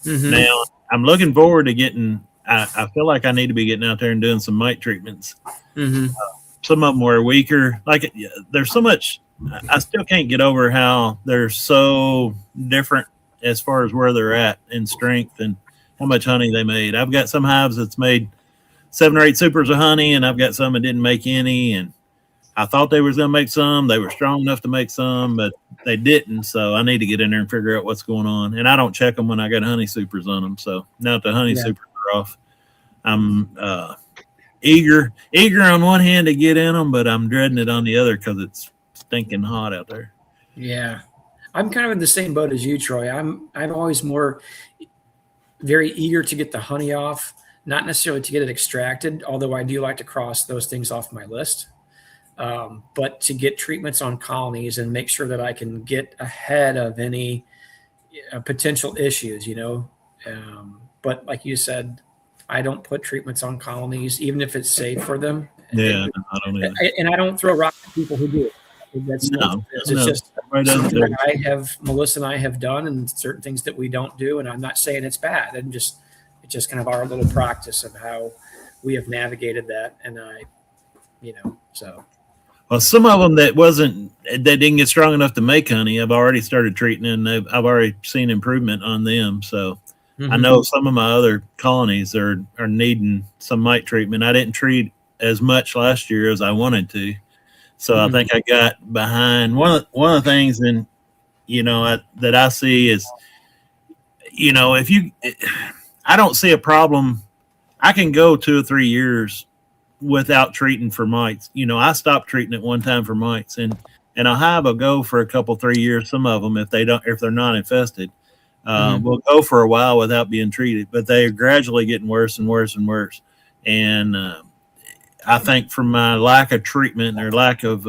Mm-hmm. Now, I'm looking forward to getting, I feel like I need to be getting out there and doing some mite treatments. Mm-hmm. Some of them were weaker. Like there's so much, I still can't get over how they're so different as far as where they're at in strength and how much honey they made. I've got some hives that's made 7 or 8 supers of honey, and I've got some that didn't make any. And I thought they was going to make some. They were strong enough to make some, but they didn't. So I need to get in there and figure out what's going on. And I don't check them when I got honey supers on them. So now that the honey supers are off, I'm eager on one hand to get in them, but I'm dreading it on the other because it's stinking hot out there. Yeah, I'm kind of in the same boat as you, Troy. I'm always very eager to get the honey off, not necessarily to get it extracted, although I do like to cross those things off my list. But to get treatments on colonies and make sure that I can get ahead of any potential issues, but like you said, I don't put treatments on colonies, even if it's safe for them. Yeah, I don't either. And I don't throw rocks at people who do it. It's just something that Melissa and I have done, and certain things that we don't do. And I'm not saying it's bad. It's just kind of our little practice of how we have navigated that. And so. Well, some of them that didn't get strong enough to make honey, I've already started treating, and I've already seen improvement on them. So I know some of my other colonies are needing some mite treatment. I didn't treat as much last year as I wanted to. So I think I got behind. One of the things, and that I see is, I don't see a problem. I can go 2 or 3 years without treating for mites. I stopped treating at one time for mites, and I'll have a go for a couple, 3 years. Some of them, if they're not infested, will go for a while without being treated, but they are gradually getting worse and worse and worse. And I think from my lack of treatment or lack of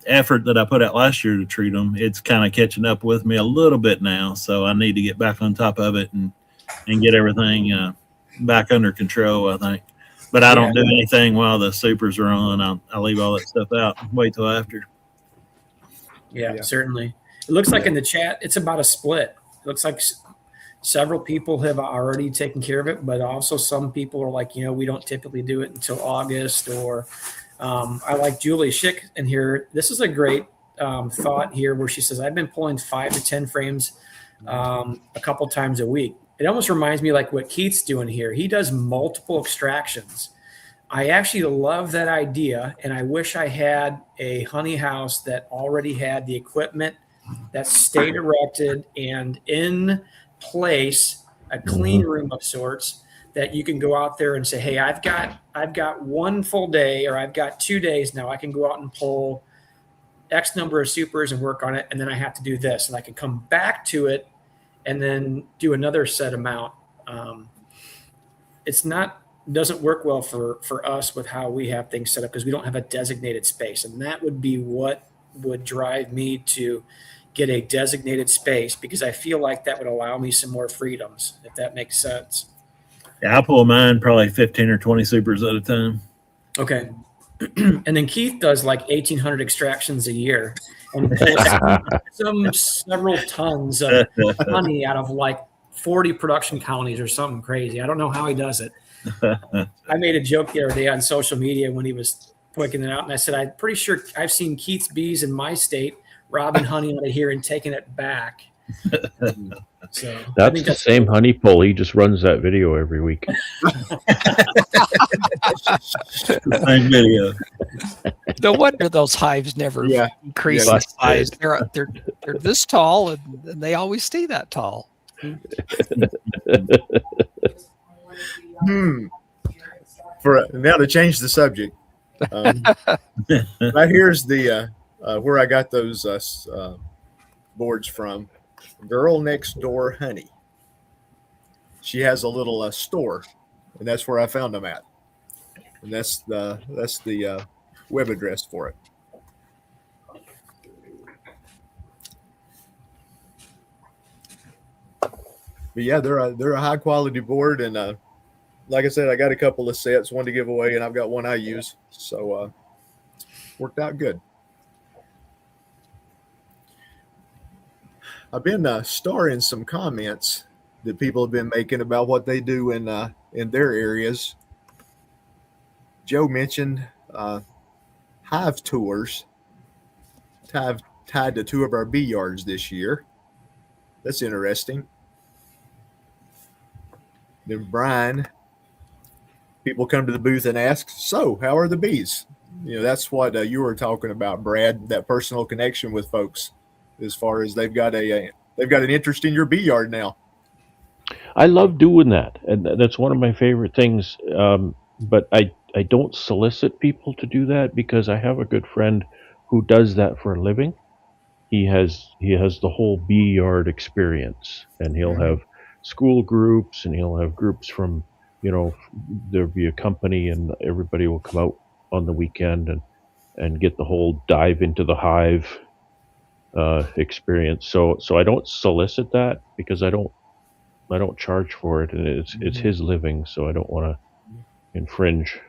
effort that I put out last year to treat them, it's kind of catching up with me a little bit now. So I need to get back on top of it and get everything back under control, I think. But I don't do anything while the supers are on. I'll leave all that stuff out and wait till after. Yeah, certainly. It looks like in the chat, it's about a split. It looks like several people have already taken care of it, but also some people are like, we don't typically do it until August. Or I like Julie Schick in here. This is a great thought here where she says, I've been pulling 5 to 10 frames a couple times a week. It almost reminds me like what Keith's doing here. He does multiple extractions. I actually love that idea, and I wish I had a honey house that already had the equipment that stayed erected and in place, a clean room of sorts that you can go out there and say, hey, I've got 1 full day, or I've got 2 days now. I can go out and pull X number of supers and work on it, and then I have to do this, and I can come back to it and then do another set amount. It's not doesn't work well for us with how we have things set up because we don't have a designated space, and that would be what would drive me to get a designated space, because I feel like that would allow me some more freedoms, if that makes sense. Yeah, I pull mine probably 15 or 20 supers at a time. Okay. And then Keith does like 1,800 extractions a year and pulls several tons of honey out of like 40 production colonies or something crazy. I don't know how he does it. I made a joke the other day on social media when he was pointing it out, and I said, I'm pretty sure I've seen Keith's bees in my state robbing honey out of here and taking it back. So that's the same honey pull. He just runs that video every week. Same video. No wonder those hives never increase in size. They're this tall, and they always stay that tall. For now, to change the subject, right here's the where I got those boards from. Girl Next Door Honey. She has a little store, and that's where I found them at. And that's the web address for it. But yeah, they're a high quality board, and like I said, I got a couple of sets, one to give away, and I've got one I use, so worked out good. I've been starring some comments that people have been making about what they do in their areas. Joe mentioned hive tours tied to two of our bee yards this year. That's interesting. Then Brian, people come to the booth and ask, "So, how are the bees?" You know, that's what you were talking about, Brad. That personal connection with folks, as far as they've got an interest in your bee yard now. I love doing that, and that's one of my favorite things. But I don't solicit people to do that because I have a good friend who does that for a living. He has the whole bee yard experience, and he'll have school groups, and he'll have groups from, there'll be a company, and everybody will come out on the weekend and get the whole dive into the hive experience. So I don't solicit that because I don't charge for it, and it's his living, so I don't want to infringe.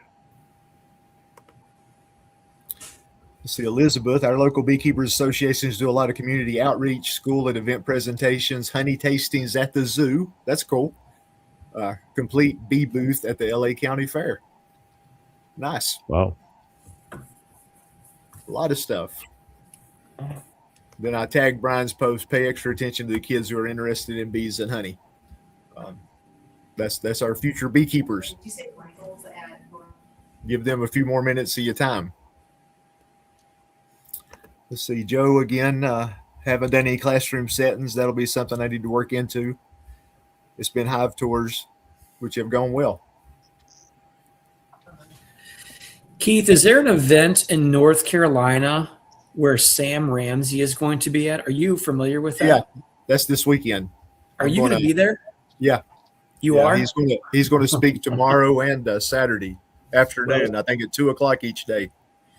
See, Elizabeth, our local beekeepers associations do a lot of community outreach, school and event presentations, honey tastings at the zoo. That's cool. Complete bee booth at the LA County Fair. Nice. Wow. A lot of stuff. Then I tagged Brian's post, pay extra attention to the kids who are interested in bees and honey. That's our future beekeepers. Give them a few more minutes of your time. Let's see, Joe again. Haven't done any classroom settings. That'll be something I need to work into. It's been hive tours, which have gone well. Keith, is there an event in North Carolina where Sam Ramsey is going to be at? Are you familiar with that? Yeah, that's this weekend. Are you going to be there? Yeah. You are? He's going to speak tomorrow and Saturday afternoon, I think at 2:00 each day.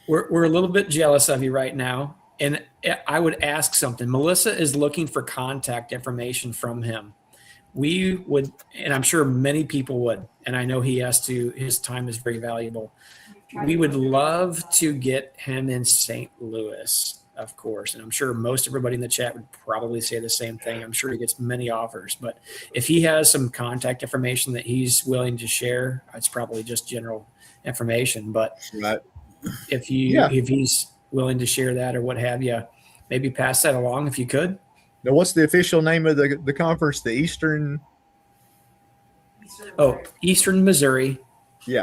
We're a little bit jealous of you right now. And I would ask something. Melissa is looking for contact information from him. We would, and I'm sure many people would, and I know his time is very valuable. We would love to get him in St. Louis, of course. And I'm sure most everybody in the chat would probably say the same thing. I'm sure he gets many offers. But if he has some contact information that he's willing to share, it's probably just general information. But right. if he's willing to share that or what have you, maybe pass that along if you could. Now, what's the official name of the conference? The Eastern Missouri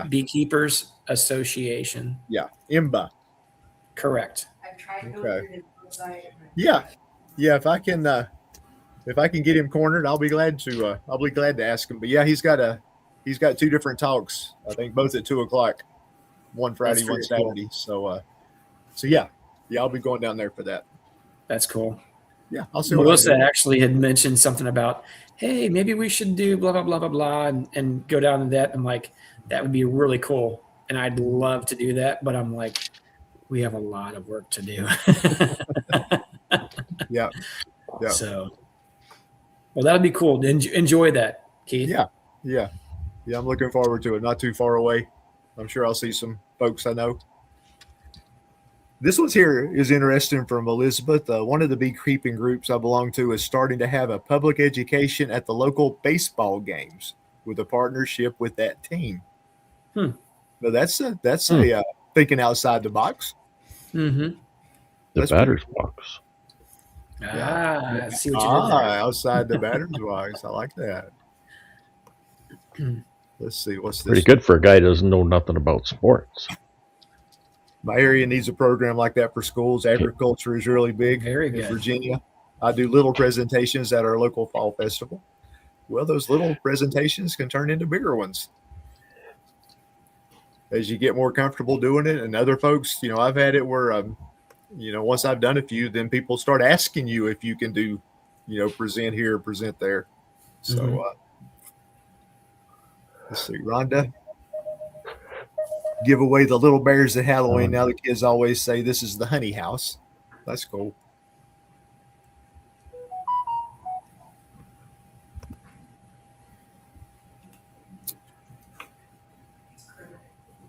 Beekeepers Association. Yeah, IMBA. Correct. Okay. Yeah. If I can get him cornered, I'll be glad to ask him. But yeah, he's got two different talks. I think both at 2:00, one Friday, one Saturday. Cool. So yeah, I'll be going down there for that. That's cool. Yeah, I'll see what I Melissa can do. actually had mentioned something about, hey, maybe we should do blah blah blah blah blah, and go down to that. I'm like, that would be really cool, and I'd love to do that, but I'm like, we have a lot of work to do. Yeah. Yeah. So, well, that'd be cool. Enjoy that, Keith. Yeah. Yeah. Yeah. I'm looking forward to it. Not too far away. I'm sure I'll see some folks I know. This one's here is interesting from Elizabeth. One of the beekeeping groups I belong to is starting to have a public education at the local baseball games with a partnership with that team. Hmm. Now that's a thinking outside the box. Mm-hmm. The That's batter's box. I see what you did there. Outside the batter's box. I like that. Let's see. What's this? Pretty good for a guy who doesn't know nothing about sports. My area needs a program like that for schools. Agriculture is really big Very in good. Virginia. I do little presentations at our local fall festival. Well, those little presentations can turn into bigger ones as you get more comfortable doing it. And other folks, I've had it where, once I've done a few, then people start asking you if you can do, present here, present there. So let's see, Rhonda. Give away the little bears at Halloween. Now the kids always say this is the honey house. That's cool.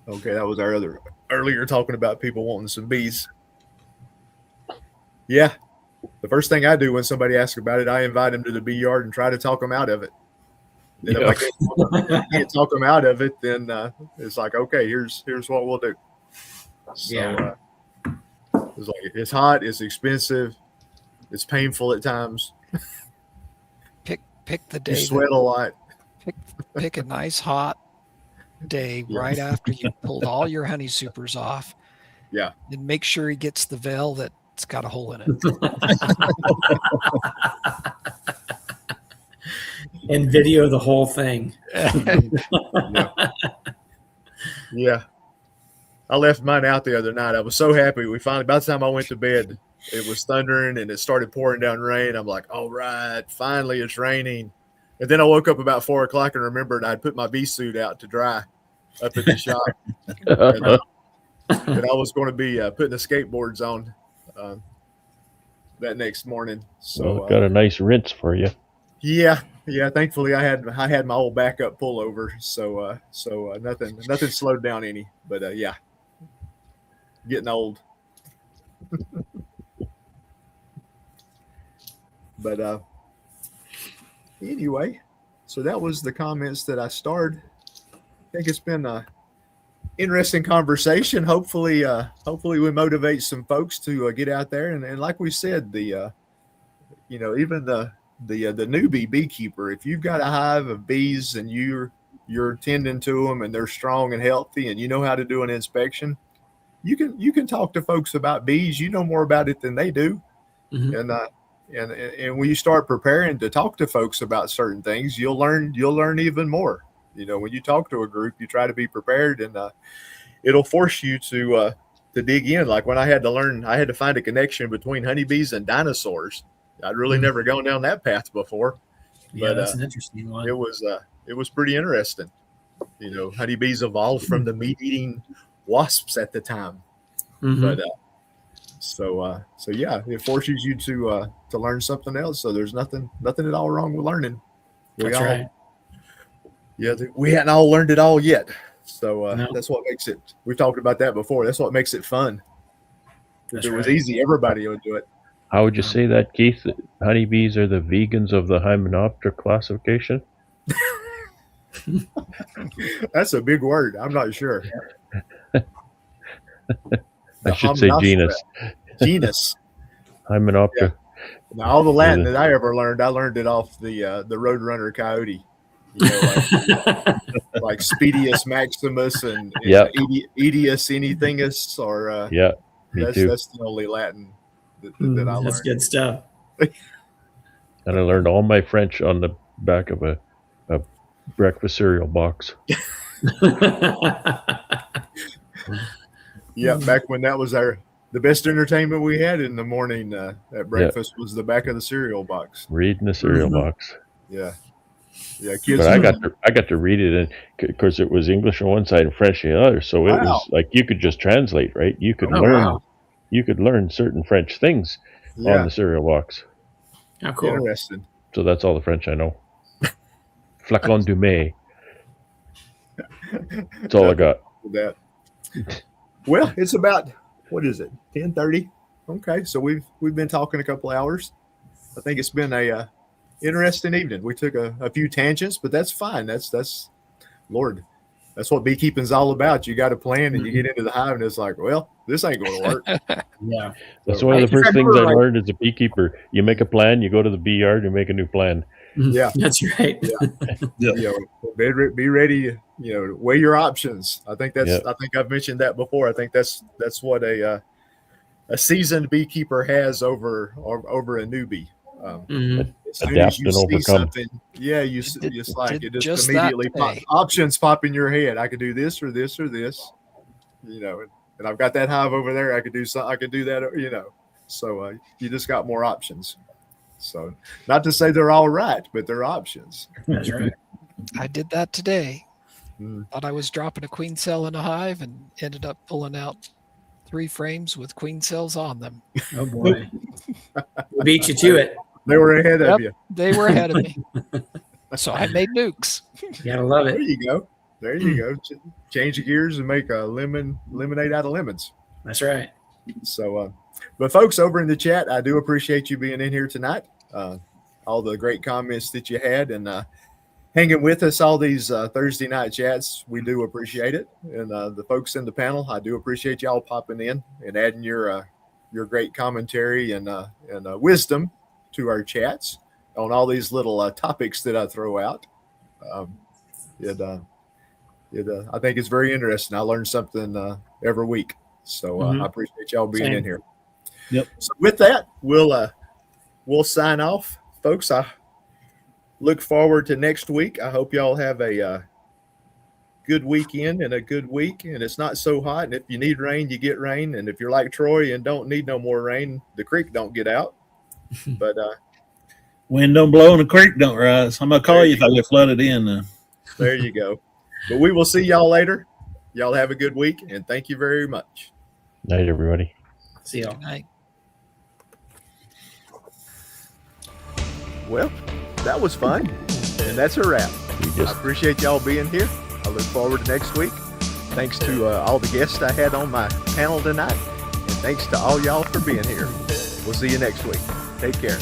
Okay, that was our other earlier talking about people wanting some bees. Yeah. The first thing I do when somebody asks about it, I invite them to the bee yard and try to talk them out of it. And if I can't talk them out of it, then it's like, okay, here's what we'll do. So it's like it's hot, it's expensive, it's painful at times. Pick the day. You sweat a lot. Pick a nice hot day right after you pulled all your honey supers off. Yeah. And make sure he gets the veil that's got a hole in it. And video the whole thing. Yeah. I left mine out the other night. I was so happy. By the time I went to bed, it was thundering and it started pouring down rain. I'm like, all right, finally it's raining. And then I woke up about 4 o'clock and remembered I'd put my bee suit out to dry up at the shop. And I was going to be putting the skateboards on that next morning. So got a nice rinse for you. Yeah. Thankfully, I had my old backup pullover, so nothing slowed down any. But yeah, getting old. But anyway, so that was the comments that I started. I think it's been a interesting conversation. Hopefully we motivate some folks to get out there and like we said, even the newbie beekeeper, if you've got a hive of bees and you're tending to them and they're strong and healthy and you know how to do an inspection, you can talk to folks about bees. You know more about it than they do. Mm-hmm. And when you start preparing to talk to folks about certain things, you'll learn even more. When you talk to a group, you try to be prepared, and it'll force you to dig in. Like when I had to find a connection between honeybees and dinosaurs. I'd really never gone down that path before. Yeah, but, that's an interesting one. It was pretty interesting. Honeybees evolved from the meat-eating wasps at the time. Mm-hmm. But so yeah, it forces you to learn something else. So there's nothing at all wrong with learning. That's right. Yeah, we hadn't all learned it all yet. So that's what makes it. We've talked about that before. That's what makes it fun. If it was easy, everybody would do it. How would you say that, Keith? Honeybees are the vegans of the Hymenoptera classification? That's a big word. I'm not sure. I should say genus. Genus. Hymenoptera. Yeah. Now, all the Latin that I ever learned, I learned it off the Roadrunner coyote. Like Spedius Maximus and Edius anythingus, or that's the only Latin that I learned. That's good stuff. And I learned all my French on the back of a breakfast cereal box. Yeah, back when that was our the best entertainment we had in the morning at breakfast was the back of the cereal box. Reading the cereal box. Yeah, yeah. Kids, But I got to read it, and because it was English on one side and French on the other, so it was like you could just translate, right? You could learn certain French things on the cereal box. How cool. Interesting. So that's all the French I know. Flacon du mai. That's all I got. That. Well, it's about, what is it, 10:30? Okay, so we've been talking a couple hours. I think it's been a interesting evening. We took a few tangents, but that's fine. That's Lord, that's what beekeeping's all about. You got a plan, and you get into the hive, and it's like, well, this ain't going to work. Yeah, that's one of the first things I learned as a beekeeper. You make a plan, you go to the bee yard, and make a new plan. Yeah, that's right. Yeah. Be ready. Weigh your options. I think I think I've mentioned that before. I think that's what a seasoned beekeeper has over a newbie. As soon as you see something, it just immediately options pop in your head. I could do this or this or this, and I've got that hive over there. I could do something. I could do that, So you just got more options. So, not to say they're all right, but they're options. That's right. I did that today. Thought I was dropping a queen cell in a hive and ended up pulling out 3 frames with queen cells on them. Oh boy. We beat you to it. They were ahead of you. They were ahead of me. So I made nukes. You gotta love it. There you go. Change the gears and make a lemonade out of lemons. That's right. So, but folks over in the chat, I do appreciate you being in here tonight. All the great comments that you had and hanging with us all these Thursday night chats. We do appreciate it. And the folks in the panel, I do appreciate y'all popping in and adding your great commentary and wisdom to our chats on all these little topics that I throw out. I think it's very interesting. I learn something every week. So I appreciate y'all being in here. Yep. So with that, we'll sign off, folks. I look forward to next week. I hope y'all have a good weekend and a good week, and it's not so hot. And if you need rain, you get rain. And if you're like Troy and don't need no more rain, the creek don't get out. But wind don't blow and the creek don't rise. I'm gonna call you if I get flooded in. There you go. But we will see y'all later. Y'all have a good week, and thank you very much. Night, everybody. See y'all. Good night. Well, that was fun, and that's a wrap. I appreciate y'all being here. I look forward to next week. Thanks to all the guests I had on my panel tonight, and thanks to all y'all for being here. We'll see you next week. Take care.